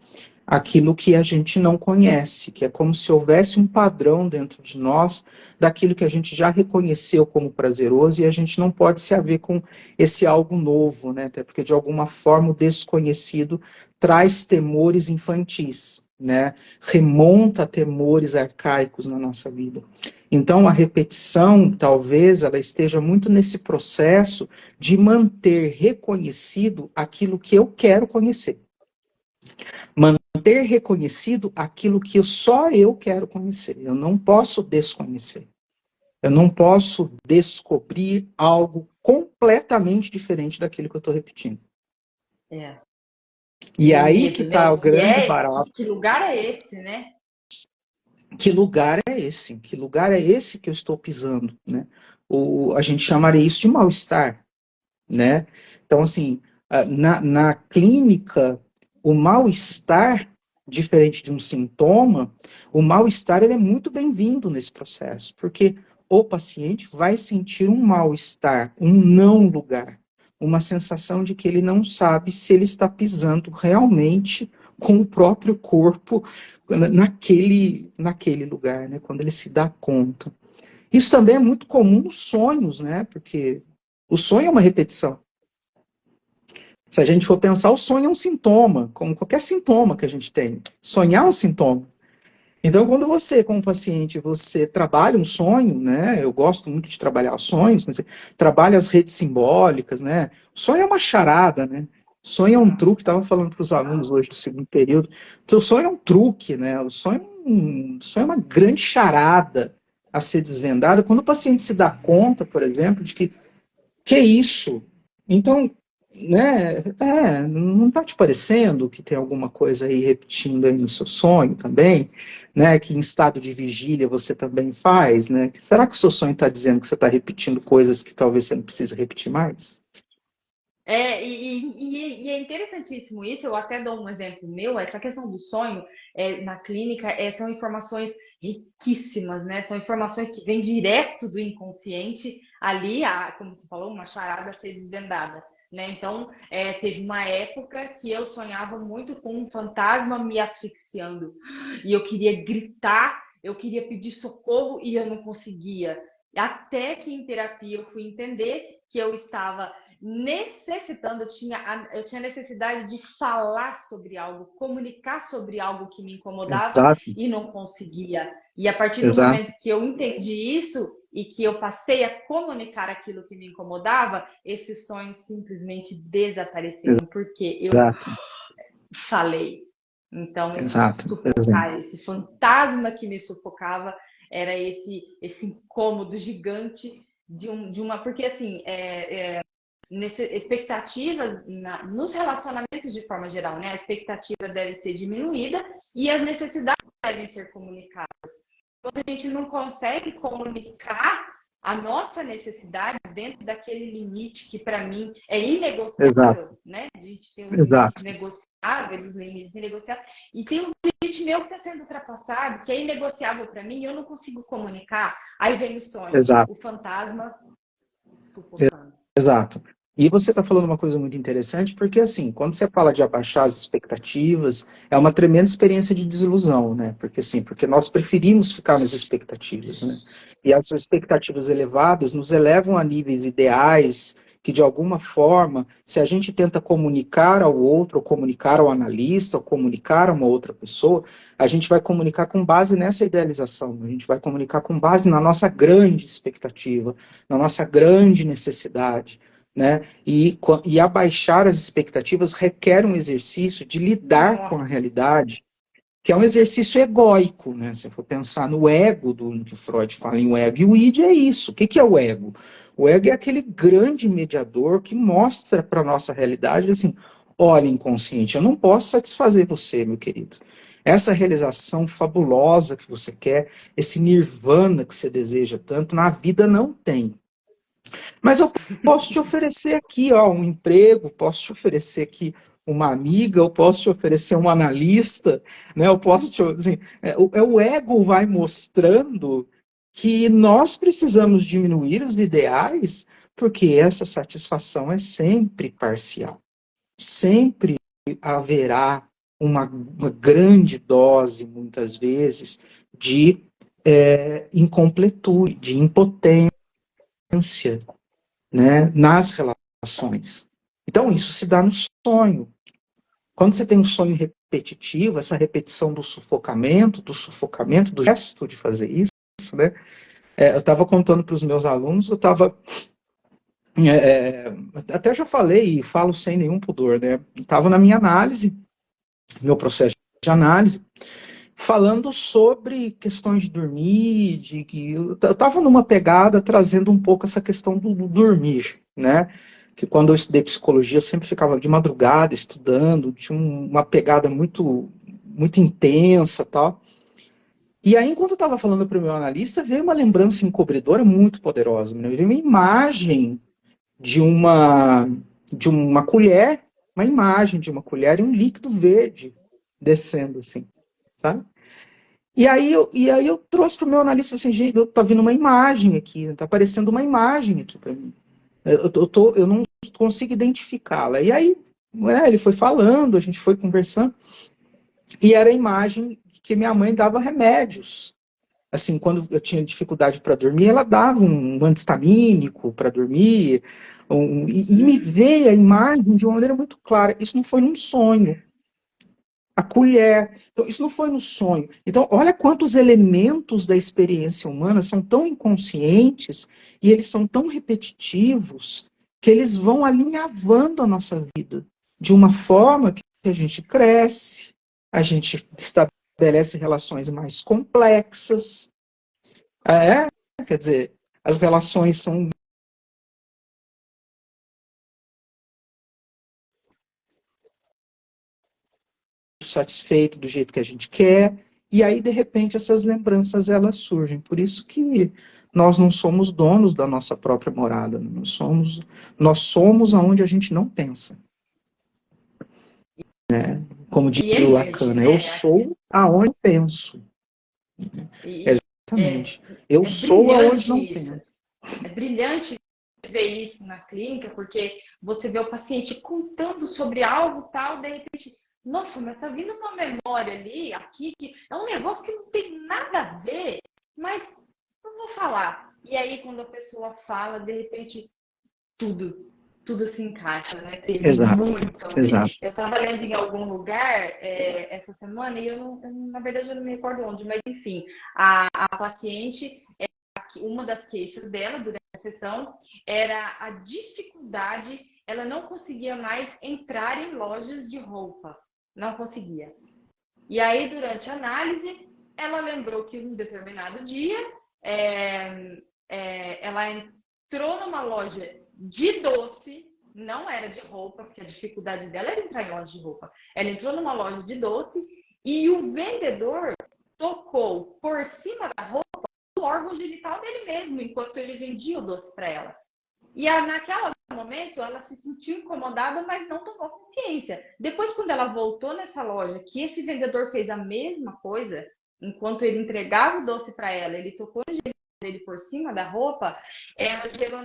a gente não conhece, que é como se houvesse um padrão dentro de nós daquilo que a gente já reconheceu como prazeroso e a gente não pode se haver com esse algo novo, né? Até porque de alguma forma o desconhecido traz temores infantis, né? Remonta a temores arcaicos na nossa vida. Então a repetição, talvez ela esteja muito nesse processo de manter reconhecido aquilo que eu quero conhecer, manter reconhecido aquilo que só eu quero conhecer. Eu não posso desconhecer. Eu não posso descobrir algo completamente diferente daquilo que eu estou repetindo. É. E E o aí que medo, né? está O o que grande é, barato. que lugar é esse, né? Que lugar é esse? Que lugar é esse que eu estou pisando? Né? A gente chamaria isso de mal-estar. Né? Então, assim, na clínica, o mal-estar, diferente de um sintoma, o mal-estar ele é muito bem-vindo nesse processo, porque o paciente vai sentir um mal-estar, um não lugar, uma sensação de que ele não sabe se ele está pisando realmente com o próprio corpo naquele lugar, né? Quando ele se dá conta. Isso também é muito comum nos sonhos, né? Porque o sonho é uma repetição. Se a gente for pensar, o sonho é um sintoma, como qualquer sintoma que a gente tem. Sonhar é um sintoma. Então, quando você, como paciente, você trabalha um sonho, né? Eu gosto muito de trabalhar sonhos, você trabalha as redes simbólicas, né? O sonho é uma charada, né? O sonho é um truque, estava falando para os alunos hoje do segundo período. O sonho é um truque, né? O sonho é uma grande charada a ser desvendada. Quando o paciente se dá conta, por exemplo, de que é isso? Então, né, não está te parecendo que tem alguma coisa aí repetindo aí no seu sonho também, né, que em estado de vigília você também faz, né? Será que o seu sonho está dizendo que você está repetindo coisas que talvez você não precise repetir mais? E é interessantíssimo isso. Eu até dou um exemplo meu. Essa questão do sonho na clínica são informações riquíssimas, né? São informações que vêm direto do inconsciente ali, como você falou, uma charada a ser desvendada. Né? Então, teve uma época que eu sonhava muito com um fantasma me asfixiando. E eu queria gritar, eu queria pedir socorro e eu não conseguia. Até que em terapia eu fui entender que eu estava necessitando, eu tinha necessidade de falar sobre algo, comunicar sobre algo que me incomodava Exato, e não conseguia. E a partir do exato, momento que eu entendi isso e que eu passei a comunicar aquilo que me incomodava, esses sonhos simplesmente desapareceram, porque eu exato, falei. Então, esse exato. sufocar, esse fantasma que me sufocava, era esse incômodo gigante porque assim, expectativas nos relacionamentos de forma geral, né? A expectativa deve ser diminuída e as necessidades devem ser comunicadas. Quando a gente não consegue comunicar a nossa necessidade dentro daquele limite que para mim é Exato, inegociável, né? A gente tem os limites exato, negociáveis, os limites inegociáveis, e tem um limite meu que está sendo ultrapassado, que é inegociável para mim, e eu não consigo comunicar. Aí vem o sonho, o exato. fantasma sufocando. Exato. E você está falando uma coisa muito interessante, porque assim, quando você fala de abaixar as expectativas, é uma tremenda experiência de desilusão, né? Porque assim, porque nós preferimos ficar nas expectativas, né? E as expectativas elevadas nos elevam a níveis ideais que de alguma forma, se a gente tenta comunicar ao outro, ou comunicar ao analista, ou comunicar a uma outra pessoa, a gente vai comunicar com base nessa idealização, a gente vai comunicar com base na nossa grande expectativa, na nossa grande necessidade, né? E abaixar as expectativas requer um exercício de lidar com a realidade, que é um exercício egóico, né? Se for pensar no ego, do que Freud fala em o ego, e o id é isso. O que é o ego? O ego é aquele grande mediador que mostra para a nossa realidade assim: olha, inconsciente, eu não posso satisfazer você, meu querido. Essa realização fabulosa que você quer, esse nirvana que você deseja tanto, na vida não tem. Mas eu posso te oferecer aqui, ó, um emprego, posso te oferecer aqui uma amiga, eu posso te oferecer um analista, né? Eu posso te, assim, o ego vai mostrando que nós precisamos diminuir os ideais, porque essa satisfação é sempre parcial. Sempre haverá uma grande dose, muitas vezes, de incompletude, de impotência, né, nas relações. Então, isso se dá no sonho. Quando você tem um sonho repetitivo, essa repetição do sufocamento, do gesto de fazer isso, né? Eu estava contando para os meus alunos, eu estava. Até já falei e falo sem nenhum pudor, né? Estava na minha análise, meu processo de análise, falando sobre questões de dormir, de que eu estava numa pegada trazendo um pouco essa questão do dormir, né? Que quando eu estudei psicologia eu sempre ficava de madrugada estudando, tinha uma pegada muito intensa, tal. E aí, enquanto eu estava falando para o meu analista, veio uma lembrança encobridora muito poderosa, né? Veio uma imagem de uma de uma colher, uma imagem de uma colher e um líquido verde descendo assim, sabe? E aí eu trouxe para o meu analista assim, gente, tá vindo uma imagem aqui, tá aparecendo uma imagem aqui para mim. Eu não consigo identificá-la. E aí, né, ele foi falando, a gente foi conversando, e era a imagem que minha mãe dava remédios. Assim, quando eu tinha dificuldade para dormir, ela dava um antistamínico para dormir, e me veio a imagem de uma maneira muito clara. Isso não foi num sonho, a colher. Então, isso não foi no sonho. Então, olha quantos elementos da experiência humana são tão inconscientes e eles são tão repetitivos que eles vão alinhavando a nossa vida de uma forma que a gente cresce, a gente estabelece relações mais complexas. Quer dizer, as relações são satisfeitos do jeito que a gente quer, e aí, de repente, essas lembranças elas surgem. Por isso que nós não somos donos da nossa própria morada, nós somos aonde a gente não pensa. Como E diria o Lacan, emerge, né? Eu né? sou aonde penso. E Exatamente. Eu é sou aonde brilhante não isso. penso. É brilhante ver isso na clínica, porque você vê o paciente contando sobre algo tal, de repente, nossa, mas tá vindo uma memória ali, aqui, que é um negócio que não tem nada a ver, mas não vou falar. E aí, quando a pessoa fala, de repente, tudo, tudo se encaixa, né? Tem Exato, muito a ver. exato. Eu estava lendo em algum lugar essa semana e na verdade, eu não me recordo onde, mas enfim, a paciente, uma das queixas dela durante a sessão era a dificuldade, ela não conseguia mais entrar em lojas de roupa, não conseguia. E aí, durante a análise, ela lembrou que um determinado dia ela entrou numa loja de doce, não era de roupa, porque a dificuldade dela era entrar em loja de roupa. Ela entrou numa loja de doce e o vendedor tocou por cima da roupa o órgão genital dele mesmo, enquanto ele vendia o doce para ela. E naquele momento ela se sentiu incomodada, mas não tomou consciência. Depois, quando ela voltou nessa loja, que esse vendedor fez a mesma coisa, enquanto ele entregava o doce para ela, ele tocou o genital dele por cima da roupa, ela gerou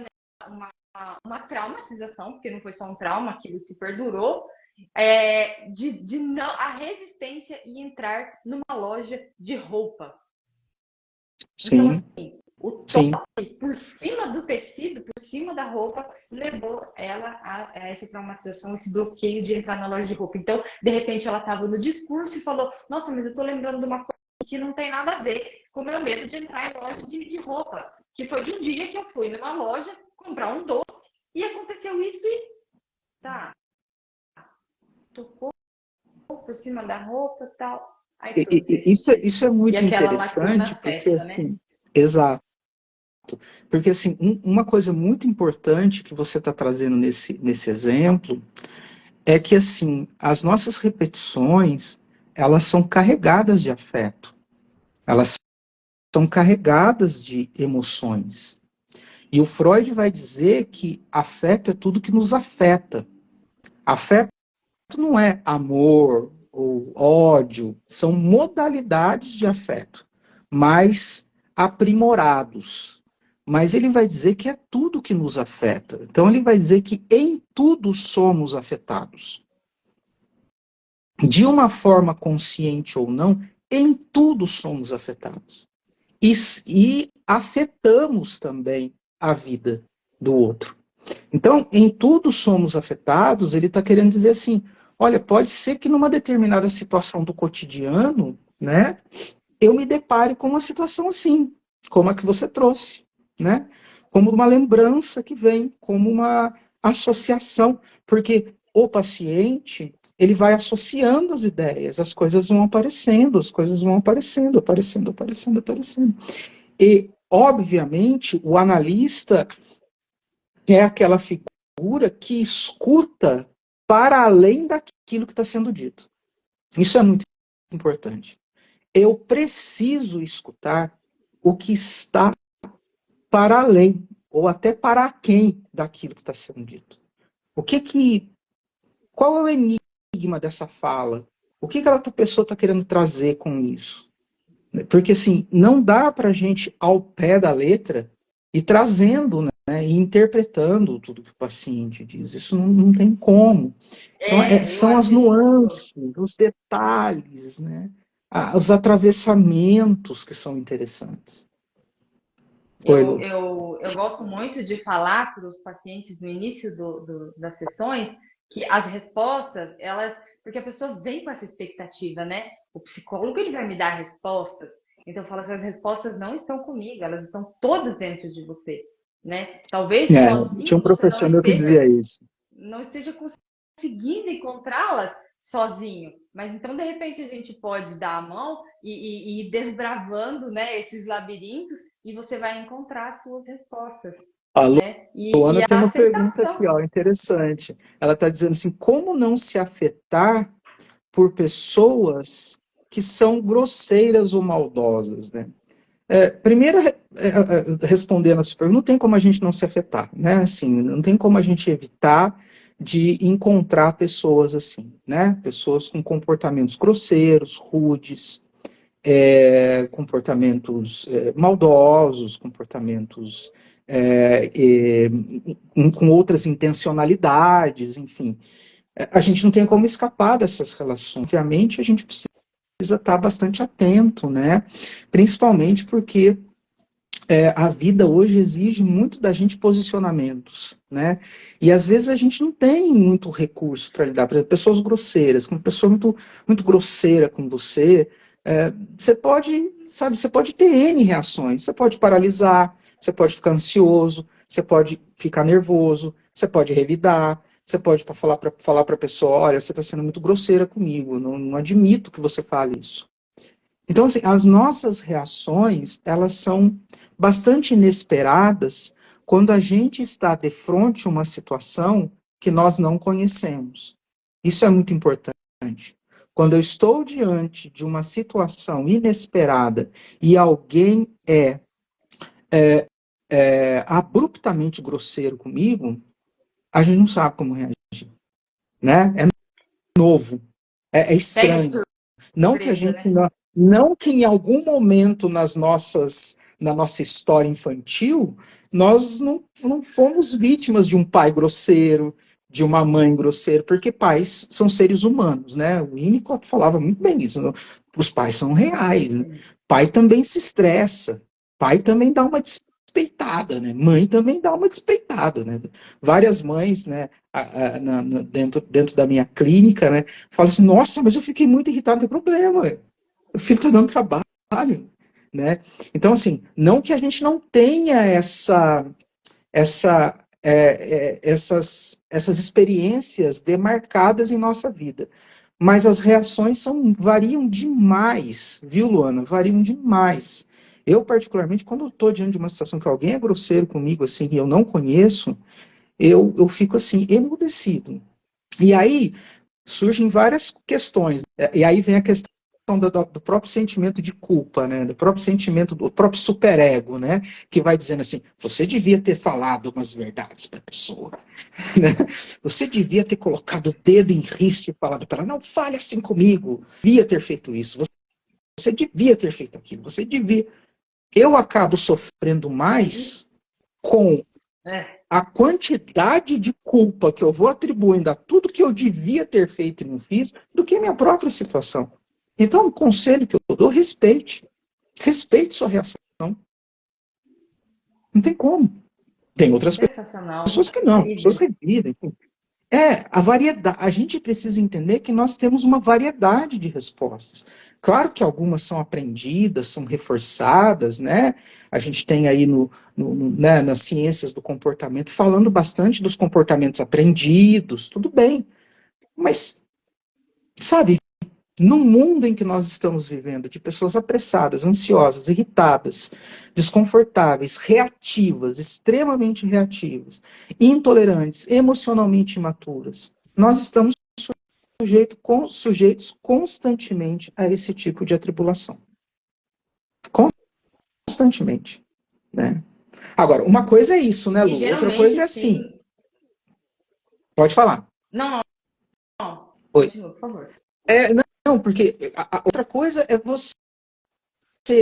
uma traumatização, porque não foi só um trauma, aquilo se perdurou, de não, a resistência em entrar numa loja de roupa. Sim. Então, assim, o toque por cima do tecido, por cima da roupa, levou ela a essa traumatização, esse bloqueio de entrar na loja de roupa. Então, de repente, ela estava no discurso e falou: nossa, mas eu estou lembrando de uma coisa que não tem nada a ver com o meu medo de entrar em loja de roupa. Que foi de um dia que eu fui numa loja comprar um doce e aconteceu isso e tá. Tocou por cima da roupa e tal. Aí, isso é muito interessante, porque festa, assim, né? exato. Porque assim, uma coisa muito importante que você está trazendo nesse exemplo é que assim, as nossas repetições, elas são carregadas de afeto. Elas são carregadas de emoções. E o Freud vai dizer que afeto é tudo que nos afeta. Afeto não é amor ou ódio, são modalidades de afeto, mais aprimorados. Mas ele vai dizer que é tudo que nos afeta. Então ele vai dizer que em tudo somos afetados. De uma forma consciente ou não, em tudo somos afetados. E afetamos também a vida do outro. Então, em tudo somos afetados, ele está querendo dizer assim, olha, pode ser que numa determinada situação do cotidiano, né, eu me depare com uma situação assim, como a que você trouxe, né, como uma lembrança que vem, como uma associação, porque o paciente, ele vai associando as ideias, as coisas vão aparecendo, aparecendo. E, obviamente, o analista é aquela figura que escuta para além daquilo que está sendo dito. Isso é muito importante. Eu preciso escutar o que está para além, ou até para quem daquilo que está sendo dito. Qual é o enigma dessa fala? O que aquela pessoa está querendo trazer com isso? Porque, assim, não dá para a gente, ao pé da letra, ir trazendo, né, e interpretando tudo que o paciente diz. Isso não tem como. Então, são as nuances, os detalhes, né, os atravessamentos que são interessantes. Eu gosto muito de falar para os pacientes no início das sessões que as respostas, porque a pessoa vem com essa expectativa, né? O psicólogo, ele vai me dar respostas. Então eu falo assim, as respostas não estão comigo, elas estão todas dentro de você, né? Talvez sozinho tinha um professor meu que dizia isso. Não esteja conseguindo encontrá-las sozinho. Mas então, de repente, a gente pode dar a mão e ir desbravando, né, esses labirintos e você vai encontrar as suas respostas. A né? Luana tem uma pergunta aqui, ó, interessante. Ela está dizendo assim, como não se afetar por pessoas que são grosseiras ou maldosas, né? Primeiro, respondendo essa pergunta, não tem como a gente não se afetar, né? Assim, não tem como a gente evitar de encontrar pessoas assim, né? Pessoas com comportamentos grosseiros, rudes, comportamentos maldosos, comportamentos com outras intencionalidades, enfim. A gente não tem como escapar dessas relações. Obviamente, a gente precisa estar bastante atento, né? Principalmente porque a vida hoje exige muito da gente posicionamentos, né? E às vezes a gente não tem muito recurso para lidar. Por exemplo, pessoas grosseiras, uma pessoa muito, muito grosseira com você, você pode ter N reações. Você pode paralisar, você pode ficar ansioso, você pode ficar nervoso, você pode revidar, você pode falar para a pessoa, olha, você está sendo muito grosseira comigo, não admito que você fale isso. Então, assim, as nossas reações, elas são bastante inesperadas quando a gente está de frente a uma situação que nós não conhecemos. Isso é muito importante. Quando eu estou diante de uma situação inesperada e alguém é abruptamente grosseiro comigo, a gente não sabe como reagir, né? É novo, é Pega estranho. Não que a surpresa, gente né? não que em algum momento na nossa história infantil nós não fomos vítimas de um pai grosseiro, de uma mãe grosseira, porque pais são seres humanos, né? O Winnicott falava muito bem isso. Né? Os pais são reais. Né? Pai também se estressa. Pai também dá uma despeitada, né? Mãe também dá uma despeitada, né? Várias mães, né? Dentro da minha clínica, né? Falam assim, nossa, mas eu fiquei muito irritado, não tem problema. O filho está dando trabalho, né? Então, assim, não que a gente não tenha essas experiências demarcadas em nossa vida, mas as reações variam demais, viu, Luana? Variam demais. Eu, particularmente, quando estou diante de uma situação que alguém é grosseiro comigo, assim, e eu não conheço, eu fico, assim, emudecido. E aí, surgem várias questões. E aí vem a questão do próprio sentimento de culpa, né? Do próprio sentimento do próprio superego, né? Que vai dizendo assim: você devia ter falado umas verdades para a pessoa, né? Você devia ter colocado o dedo em risco e falado para ela: não fale assim comigo. Devia ter feito isso. Você devia ter feito aquilo. Você devia. Eu acabo sofrendo mais com É. a quantidade de culpa que eu vou atribuindo a tudo que eu devia ter feito e não fiz, do que a minha própria situação. Então, o conselho que eu dou, respeite. Respeite sua reação. Não tem como. Tem outras Sensacional. pessoas que não, pessoas Incrível. revidem, enfim. A variedade. A gente precisa entender que nós temos uma variedade de respostas. Claro que algumas são aprendidas, são reforçadas, né? A gente tem aí né, nas ciências do comportamento falando bastante dos comportamentos aprendidos, tudo bem. Mas, sabe, no mundo em que nós estamos vivendo, de pessoas apressadas, ansiosas, irritadas, desconfortáveis, reativas, extremamente reativas, intolerantes, emocionalmente imaturas, nós estamos sujeitos constantemente a esse tipo de atribulação. Constantemente. Né? Agora, uma coisa é isso, né, E Lu? Outra coisa geralmente, é assim. sim. Pode falar. Não, não, não. Oi. Continua, por favor. Não, porque a outra coisa é você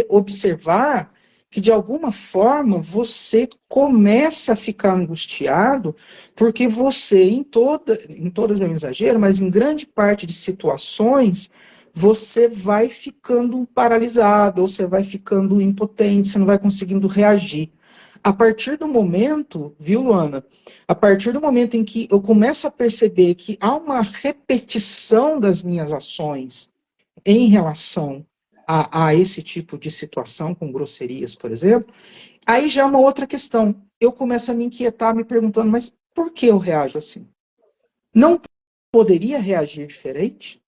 observar que, de alguma forma, você começa a ficar angustiado porque você, em todas é um exagero, mas em grande parte de situações, você vai ficando paralisado, ou você vai ficando impotente, você não vai conseguindo reagir. A partir do momento, viu, Luana? A partir do momento em que eu começo a perceber que há uma repetição das minhas ações em relação a esse tipo de situação, com grosserias, por exemplo, aí já é uma outra questão. Eu começo a me inquietar, me perguntando, mas por que eu reajo assim? Não poderia reagir diferente?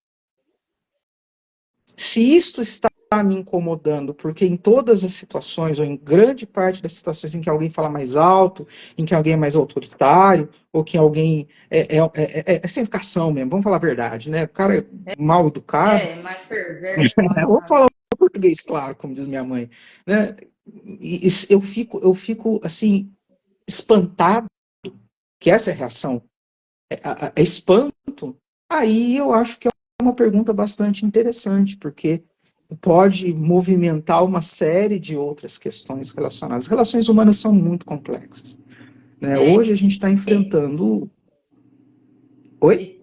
Se isto está me incomodando, porque em todas as situações, ou em grande parte das situações em que alguém fala mais alto, em que alguém é mais autoritário, ou que alguém é sem educação mesmo, vamos falar a verdade, né? O cara é mal educado. Mais perverso, mal Vamos educado. falar português, claro, como diz minha mãe. Né? E eu fico assim, espantado, que essa é a reação, é espanto. Aí eu acho que é uma pergunta bastante interessante, porque pode movimentar uma série de outras questões relacionadas. As relações humanas são muito complexas. Né? Hoje a gente está enfrentando. Oi? E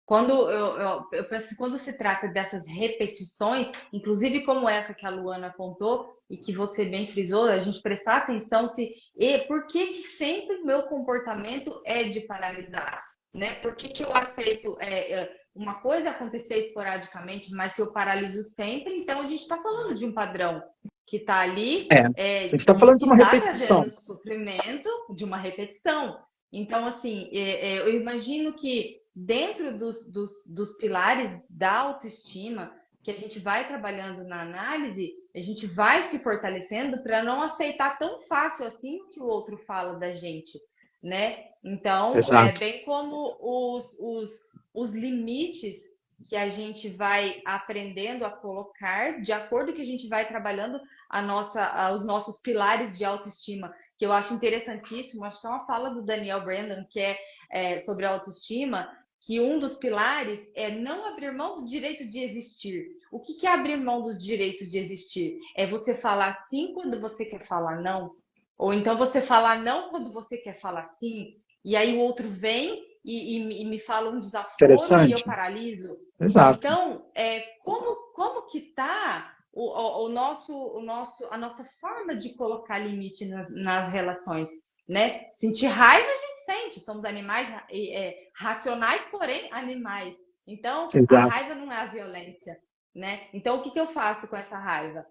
quando eu penso que quando se trata dessas repetições, inclusive como essa que a Luana contou e que você bem frisou, a gente prestar atenção se e por que que sempre o meu comportamento é de paralisar, né? Por que que eu aceito uma coisa acontecer esporadicamente, mas se eu paraliso sempre, então a gente está falando de um padrão que está ali A gente está falando de que uma está trazendo repetição. sofrimento de uma repetição. Então, assim, eu imagino que dentro dos pilares da autoestima, que a gente vai trabalhando na análise, a gente vai se fortalecendo para não aceitar tão fácil assim o que o outro fala da gente, né? Então, Exato. bem como os limites que a gente vai aprendendo a colocar, de acordo que a gente vai trabalhando os nossos pilares de autoestima, que eu acho interessantíssimo. Acho que é uma fala do Daniel Brandon, que é sobre autoestima, que um dos pilares é não abrir mão do direito de existir. O que é abrir mão do direito de existir? É você falar sim quando você quer falar não, ou então você falar não quando você quer falar sim, e aí o outro vem e me fala um desaforo e eu Interessante. paraliso. Exato. Então, como que está a nossa forma de colocar limite nas relações, né? Sentir raiva a gente sente, somos animais racionais, porém animais. Então, a Exato. raiva não é a violência, né? Então, o que eu faço com essa raiva?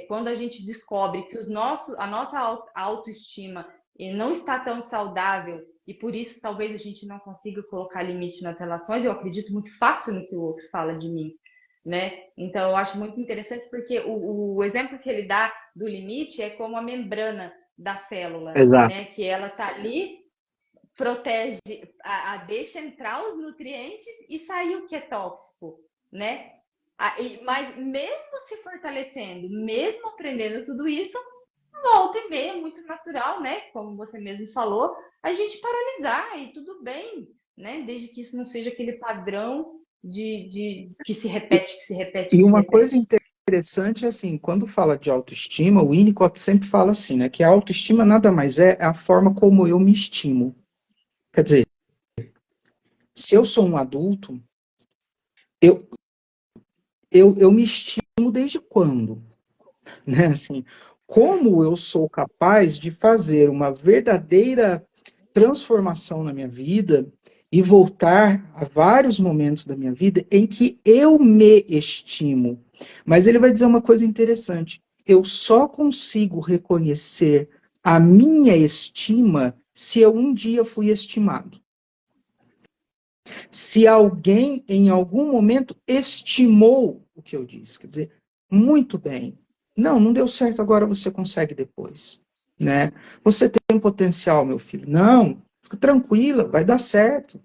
Quando a gente descobre que a nossa autoestima não está tão saudável e por isso talvez a gente não consiga colocar limite nas relações, eu acredito muito fácil no que o outro fala de mim, né? Então, eu acho muito interessante porque o exemplo que ele dá do limite é como a membrana da célula, Exato. né? Que ela tá ali, protege, deixa entrar os nutrientes e sair o que é tóxico, né? Mas mesmo se fortalecendo, mesmo aprendendo tudo isso, volta e meia é muito natural, né? Como você mesmo falou, a gente paralisar e tudo bem, né? Desde que isso não seja aquele padrão de que se repete, que se repete, E que se uma coisa repete. interessante é assim, quando fala de autoestima, o Winnicott sempre fala assim, né, que a autoestima nada mais é a forma como eu me estimo. Quer dizer, se eu sou um adulto, eu, eu me estimo desde quando? Né? Assim, como eu sou capaz de fazer uma verdadeira transformação na minha vida e voltar a vários momentos da minha vida em que eu me estimo. Mas ele vai dizer uma coisa interessante. Eu só consigo reconhecer a minha estima se eu um dia fui estimado. Se alguém em algum momento estimou o que eu disse, quer dizer, muito bem. Não, não deu certo, agora você consegue depois, né? Você tem potencial, meu filho. Não, fica tranquila, vai dar certo.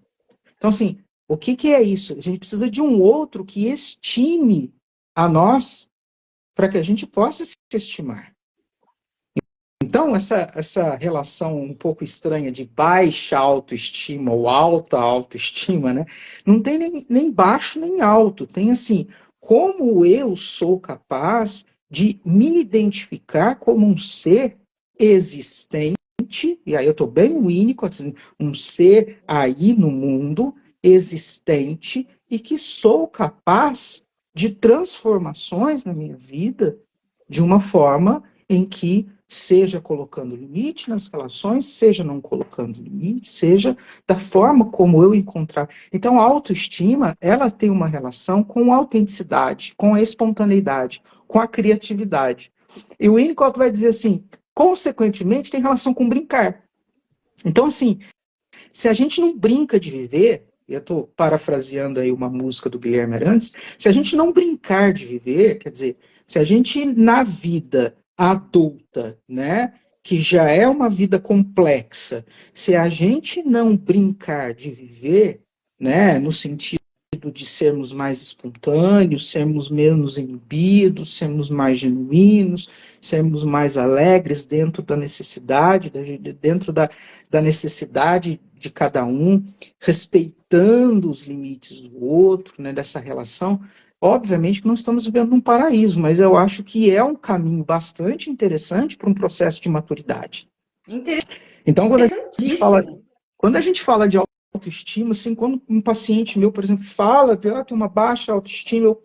Então, assim, o que que é isso? A gente precisa de um outro que estime a nós para que a gente possa se estimar. Então, essa relação um pouco estranha de baixa autoestima ou alta autoestima, né? Não tem nem baixo nem alto. Tem assim, como eu sou capaz de me identificar como um ser existente, e aí eu estou bem único, assim, um ser aí no mundo, existente, e que sou capaz de transformações na minha vida de uma forma em que seja colocando limite nas relações, seja não colocando limite, seja da forma como eu encontrar. Então, a autoestima, ela tem uma relação com a autenticidade, com a espontaneidade, com a criatividade. E o Winnicott vai dizer assim, consequentemente, tem relação com brincar. Então, assim, se a gente não brinca de viver, eu estou parafraseando aí uma música do Guilherme Arantes, se a gente não brincar de viver, quer dizer, se a gente na vida adulta, né, que já é uma vida complexa, se a gente não brincar de viver, né, no sentido de sermos mais espontâneos, sermos menos inibidos, sermos mais genuínos, sermos mais alegres dentro da necessidade, dentro da necessidade de cada um, respeitando os limites do outro, né, dessa relação. Obviamente que não estamos vivendo num paraíso, mas eu acho que é um caminho bastante interessante para um processo de maturidade. Então, Interessantíssimo. quando a gente fala de autoestima, assim, quando um paciente meu, por exemplo, fala que tem uma baixa autoestima,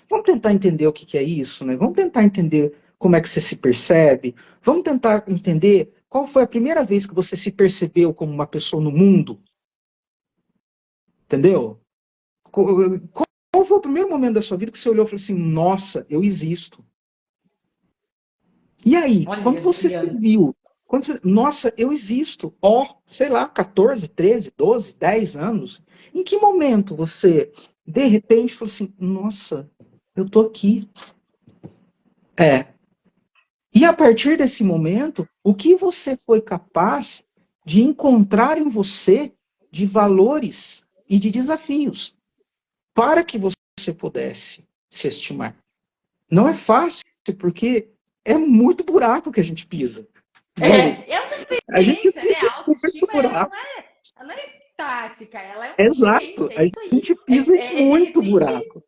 vamos tentar entender o que é isso, né? Vamos tentar entender como é que você se percebe, vamos tentar entender qual foi a primeira vez que você se percebeu como uma pessoa no mundo, entendeu? Qual foi o primeiro momento da sua vida que você olhou e falou assim, nossa, eu existo? E aí, quando Olha, você se viu, nossa, eu existo, sei lá, 14, 13, 12, 10 anos, em que momento você, de repente, falou assim, nossa, eu tô aqui. E a partir desse momento, o que você foi capaz de encontrar em você de valores e de desafios para que você pudesse se estimar? Não é fácil, porque é muito buraco que a gente pisa. Viu? É uma A gente experiência, né? pisa A muito autoestima, buraco. ela não é estática, ela é uma Exato. experiência, é A isso aí. gente pisa em muito buraco.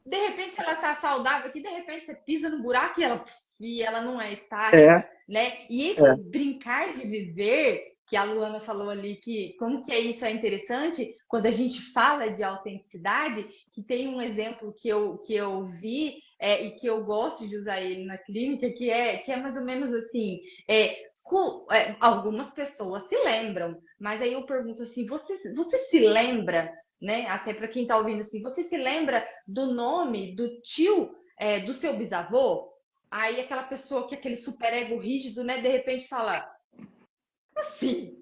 De repente ela tá saudável aqui, de repente você pisa no buraco e ela não é É, estática, né? E esse é. brincar de viver, que a Luana falou ali, que como que é isso é interessante, quando a gente fala de autenticidade, que tem um exemplo que eu vi e que eu gosto de usar ele na clínica, que é mais ou menos assim, algumas pessoas se lembram, mas aí eu pergunto assim, você se lembra, né? Até para quem está ouvindo assim, você se lembra do nome do tio do seu bisavô? Aí aquela pessoa que é aquele superego rígido, né? De repente fala, assim,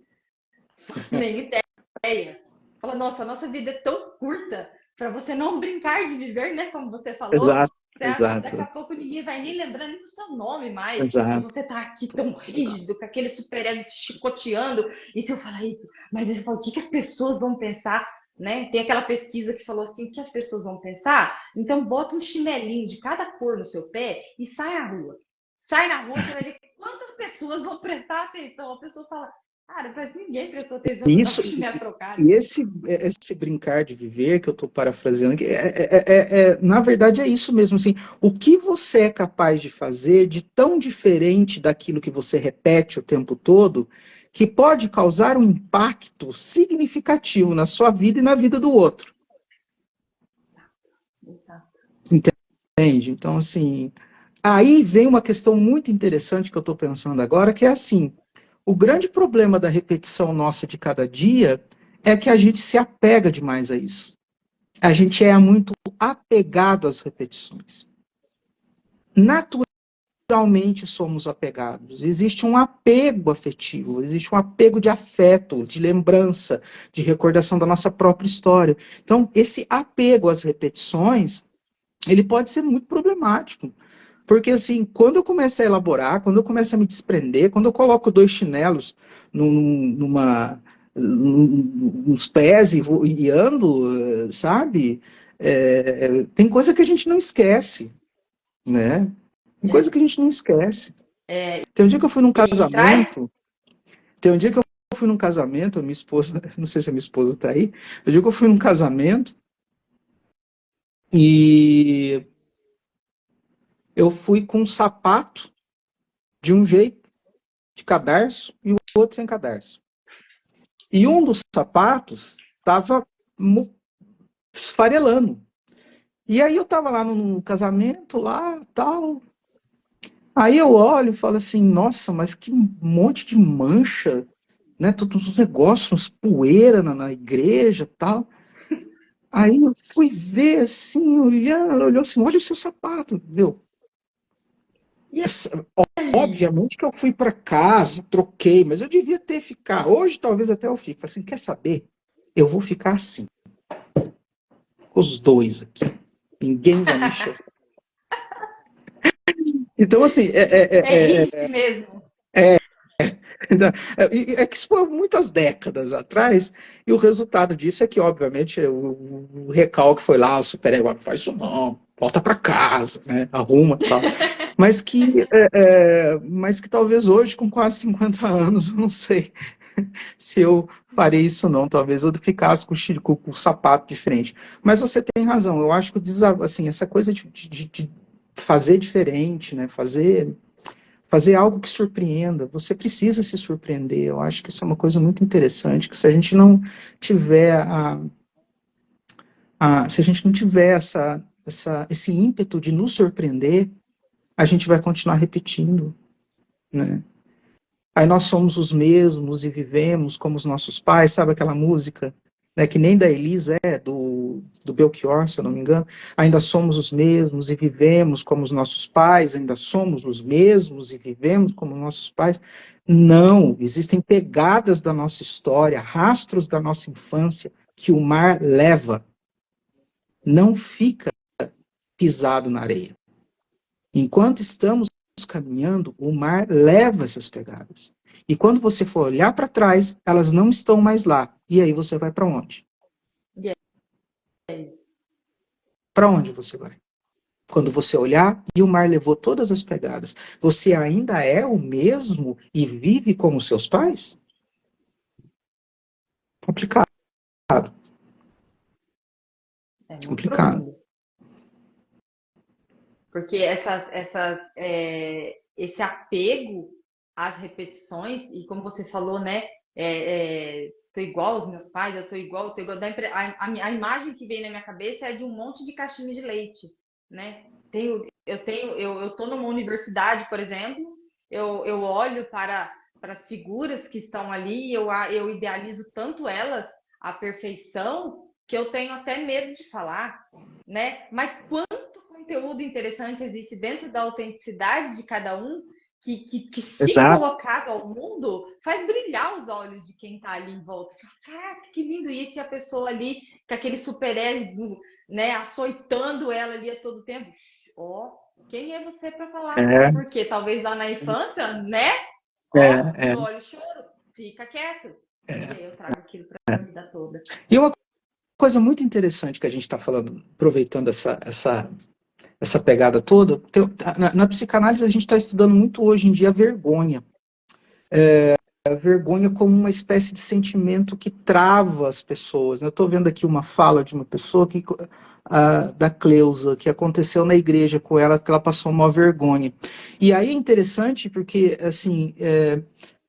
nem ideia. Fala, nossa, a nossa vida é tão curta para você não brincar de viver, né? Como você falou. Exato, Daqui a exato, pouco ninguém vai nem lembrando do seu nome mais. E exato. você tá aqui tão rígido, com aquele superego chicoteando. E se eu falar isso, mas você fala, o que as pessoas vão pensar? Né? Tem aquela pesquisa que falou assim, o que as pessoas vão pensar? Então bota um chinelinho de cada cor no seu pé e sai à rua. Sai na rua, você vai ver quantas pessoas vão prestar atenção. A pessoa fala, cara, mas ninguém prestou atenção que eu tava Isso, com o chinelo trocado. e esse brincar de viver, que eu estou parafraseando aqui, na verdade é isso mesmo, assim, o que você é capaz de fazer de tão diferente daquilo que você repete o tempo todo, que pode causar um impacto significativo na sua vida e na vida do outro. Exato. Entende? Então, assim, aí vem uma questão muito interessante que eu estou pensando agora, que é assim, o grande problema da repetição nossa de cada dia é que a gente se apega demais a isso. A gente é muito apegado às repetições. Naturalmente somos apegados. Existe um apego afetivo, existe um apego de afeto, de lembrança, de recordação da nossa própria história. Então, esse apego às repetições, ele pode ser muito problemático. Porque, assim, quando eu começo a elaborar, quando eu começo a me desprender, quando eu coloco dois chinelos nos pés e ando, sabe? Tem coisa que a gente não esquece, né? Tem coisa que a gente não esquece. Tem um dia que eu fui num E traz. casamento, tem um dia que eu fui num casamento, a minha esposa, não sei se a minha esposa tá aí, um dia que eu fui num casamento e eu fui com um sapato de um jeito, de cadarço, e o outro sem cadarço. E um dos sapatos estava esfarelando. E aí eu estava lá no casamento, lá, tal. Aí eu olho e falo assim, nossa, mas que monte de mancha, né? Todos os negócios, uns poeira na igreja, tal. Aí eu fui ver assim, olhando, olhou assim, olha o seu sapato, viu? E aí? Obviamente que eu fui para casa, troquei, mas eu devia ter ficado. Hoje talvez até eu fique. Falei assim, quer saber? Eu vou ficar assim, com os dois aqui. Ninguém vai mexer. Então, assim, É esse mesmo. é que isso foi muitas décadas atrás, e o resultado disso é que, obviamente, o recalque foi lá, o super-ego, não faz isso não, volta para casa, né, arruma e tal. Mas que talvez hoje, com quase 50 anos, eu não sei se eu farei isso não, talvez eu ficasse com o sapato diferente. Mas você tem razão, eu acho que assim, essa coisa de fazer diferente, né, fazer algo que surpreenda. Você precisa se surpreender. Eu acho que isso é uma coisa muito interessante, que se a gente não tiver se a gente não tiver esse ímpeto de nos surpreender, a gente vai continuar repetindo, né? Aí nós somos os mesmos e vivemos como os nossos pais, sabe aquela música, né, que nem da Elis do Belchior, se eu não me engano, ainda somos os mesmos e vivemos como os nossos pais, ainda somos os mesmos e vivemos como nossos pais. Não, existem pegadas da nossa história, rastros da nossa infância que o mar leva. Não fica pisado na areia. Enquanto estamos caminhando, o mar leva essas pegadas. E quando você for olhar para trás, elas não estão mais lá. E aí você vai para onde? Para onde você vai? Quando você olhar e o mar levou todas as pegadas, você ainda é o mesmo e vive como seus pais? Complicado. É muito Complicado. profundo. Porque esse apego às repetições, e como você falou, né? Tô igual aos meus pais, eu tô igual. A imagem que vem na minha cabeça é de um monte de caixinha de leite, né? Eu tô numa universidade, por exemplo, eu olho para as figuras que estão ali, eu idealizo tanto elas, a perfeição, que eu tenho até medo de falar, né? Mas quanto conteúdo interessante existe dentro da autenticidade de cada um, que se Exato. colocado ao mundo, faz brilhar os olhos de quem está ali em volta. Caraca, que lindo isso! E a pessoa ali, com aquele super-ego, né, açoitando ela ali a todo tempo. Ó, quem é você para falar? É, Porque talvez lá na infância, né? Ó, é, não olha o choro, fica quieto. E aí eu trago aquilo para a vida toda. E uma coisa muito interessante que a gente está falando, aproveitando essa pegada toda, na psicanálise a gente está estudando muito hoje em dia a vergonha. A vergonha como uma espécie de sentimento que trava as pessoas. Eu estou vendo aqui uma fala de uma pessoa, da Cleusa, que aconteceu na igreja com ela, que ela passou uma vergonha. E aí é interessante porque, assim,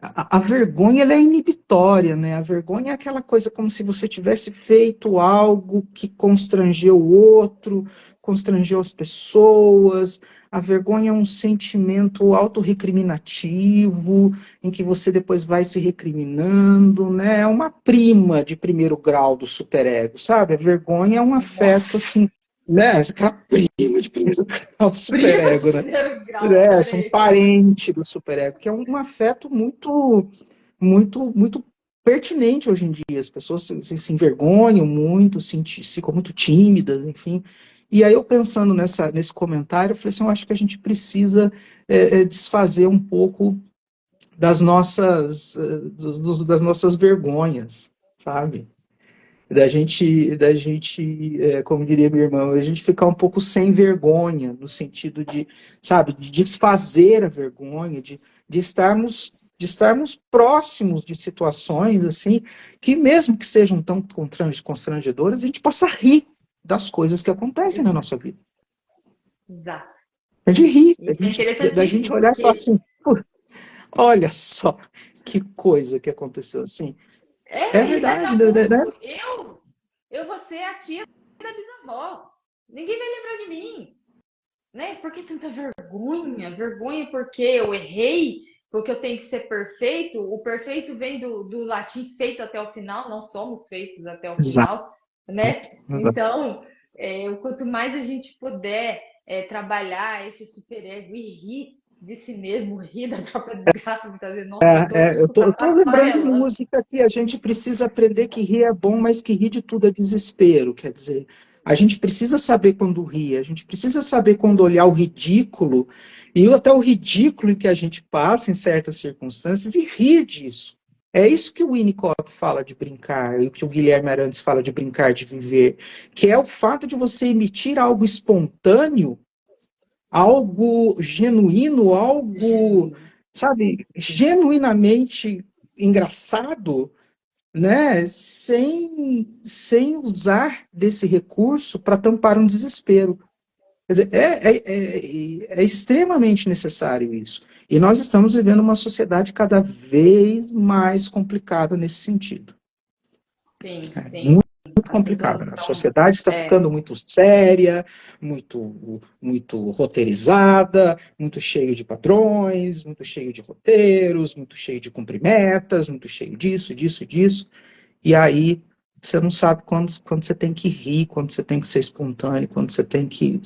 a vergonha ela é inibitória, né? A vergonha é aquela coisa como se você tivesse feito algo que constrangeu o outro, constrangeu as pessoas. A vergonha é um sentimento autorrecriminativo, em que você depois vai se recriminando, né? É uma prima de primeiro grau do superego, sabe? A vergonha é um afeto, assim, né? Aquela prima de primeiro grau do Prima de superego, né? primeiro grau, São adorei. parente do superego, que é um afeto muito pertinente hoje em dia. As pessoas se envergonham muito, ficam muito tímidas, enfim. E aí eu pensando nesse comentário, eu falei assim, eu acho que a gente precisa desfazer um pouco das nossas vergonhas, sabe? Como diria minha irmã, a gente ficar um pouco sem vergonha, no sentido de, sabe, de desfazer a vergonha, de estarmos, de estarmos próximos de situações, assim, que mesmo que sejam tão constrangedoras, a gente possa rir das coisas que acontecem na nossa vida. Exato. A gente rir, Isso é da gente interessantíssimo, olhar e falar porque assim, olha só que coisa que aconteceu assim. É e daqui verdade, a né? pouco eu vou ser a tia da bisavó. Ninguém vai lembrar de mim, né? Por que tanta vergonha? Vergonha porque eu errei, porque eu tenho que ser perfeito. O perfeito vem do latim feito até o final, não somos feitos até o Exato, final, né? exato. Então, quanto mais a gente puder trabalhar esse superego e rir de si mesmo, rir da própria desgraça, muitas vezes, nossa, eu tô Eu tipo tô lembrando de tafarelando. música que a gente precisa aprender que rir é bom, mas que rir de tudo é desespero. Quer dizer, a gente precisa saber quando rir, a gente precisa saber quando olhar o ridículo, e até o ridículo em que a gente passa em certas circunstâncias, e rir disso. É isso que o Winnicott fala de brincar, e o que o Guilherme Arantes fala de brincar, de viver, que é o fato de você emitir algo espontâneo, algo genuíno, algo, sabe, genuinamente engraçado, né, sem usar desse recurso para tampar um desespero. Quer dizer, é extremamente necessário isso. E nós estamos vivendo uma sociedade cada vez mais complicada nesse sentido. Sim, sim. Muito As pessoas complicada. A estão. sociedade está ficando muito séria, muito roteirizada, muito cheio de padrões, muito cheio de roteiros, muito cheio de cumprimentas, muito cheio disso, disso, disso. E aí você não sabe quando você tem que rir, quando você tem que ser espontâneo, quando você tem que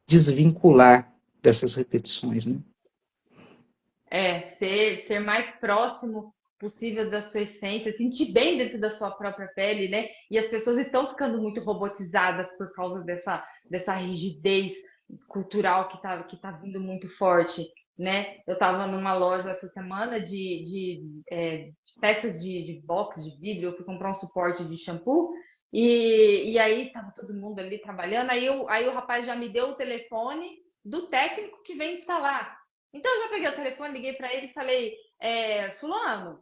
desvincular dessas repetições, né? Ser mais próximo possível da sua essência, sentir bem dentro da sua própria pele, né? E as pessoas estão ficando muito robotizadas por causa dessa rigidez cultural que tá vindo muito forte, né? Eu estava numa loja essa semana de peças de box, de vidro, eu fui comprar um suporte de shampoo, e aí tava todo mundo ali trabalhando, aí o rapaz já me deu o telefone do técnico que vem instalar. Então eu já peguei o telefone, liguei para ele e falei, fulano,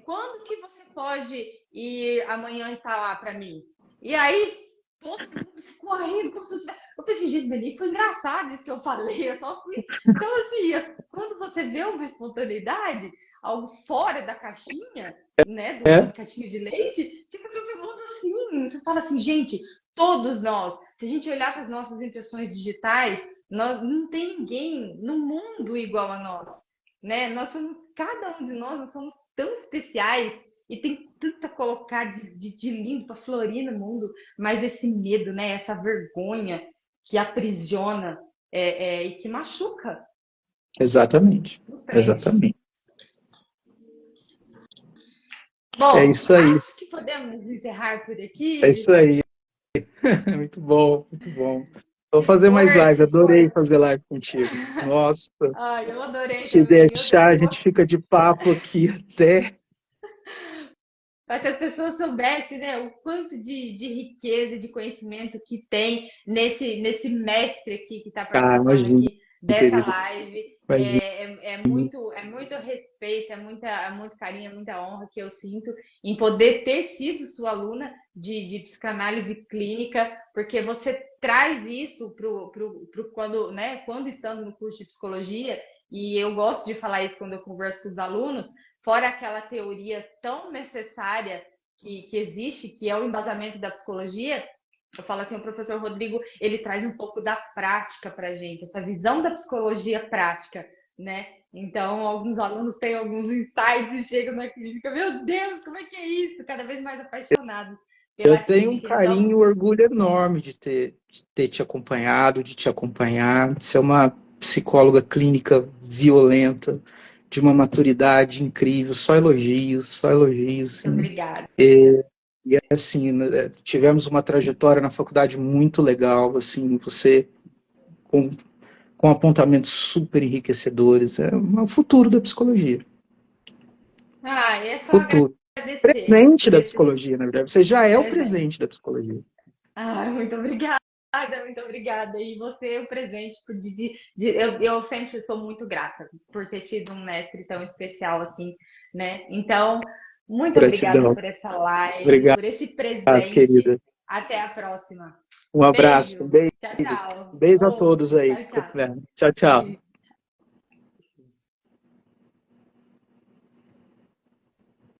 quando que você pode ir amanhã instalar para mim? E aí todo mundo ficou rindo, como se eu tivesse... Eu falei assim, gente, Beni, foi engraçado isso que eu falei, eu só fui... Então, assim, quando você vê uma espontaneidade, algo fora da caixinha, né, de É, caixinha de leite, fica todo mundo assim, você fala assim, gente, todos nós, se a gente olhar para as nossas impressões digitais, não tem ninguém no mundo igual a nós, né? Cada um de nós somos tão especiais e tem tanto a colocar de lindo para florir no mundo, mas esse medo, né? Essa vergonha que aprisiona e que machuca, exatamente. nos prende. Exatamente. É Bom, isso aí. acho que podemos encerrar por aqui, É isso Vitor. aí. Muito bom, muito bom. Vou Se fazer mais for, live. se for. Adorei fazer live contigo. Nossa, Ai, eu adorei se também. Eu, deixar, a se gente fica de papo aqui até. Para que as pessoas soubessem, né, o quanto de riqueza, de conhecimento que tem nesse mestre aqui que está Ah, participando imagina, aqui dessa querido. live. Imagina. É muito respeito, é muito carinho, é muita honra que eu sinto em poder ter sido sua aluna de psicanálise clínica, porque você traz isso quando, né, quando estando no curso de psicologia, e eu gosto de falar isso quando eu converso com os alunos, fora aquela teoria tão necessária que existe, que é o embasamento da psicologia. Eu falo assim, o professor Rodrigo, ele traz um pouco da prática para a gente, essa visão da psicologia prática, né? Então, alguns alunos têm alguns insights e chegam na clínica, meu Deus, como é que é isso? Cada vez mais apaixonados Eu pela tenho um clínica. carinho e Então, um orgulho enorme de ter te acompanhado, de te acompanhar. Você é uma psicóloga clínica violenta, de uma maturidade incrível, só elogios, muito assim. obrigada. E assim, né, tivemos uma trajetória na faculdade muito legal, assim, você com, com apontamentos super enriquecedores. É o futuro da psicologia. Ah, é só Futuro. agradecer Presente por da esse psicologia, na verdade. Você já é o presente. presente da psicologia. Ah, muito obrigada. Muito obrigada. E você, o presente, eu sempre sou muito grata por ter tido um mestre tão especial assim, né? Então, muito obrigada Gratidão. por essa live, Obrigado, por esse presente. querida. Até a próxima. Um abraço, um Beijo. beijo. Tchau, Um tchau. beijo a Outro. todos aí Tchau, que tchau. acompanharam. Tchau, tchau. Beijo.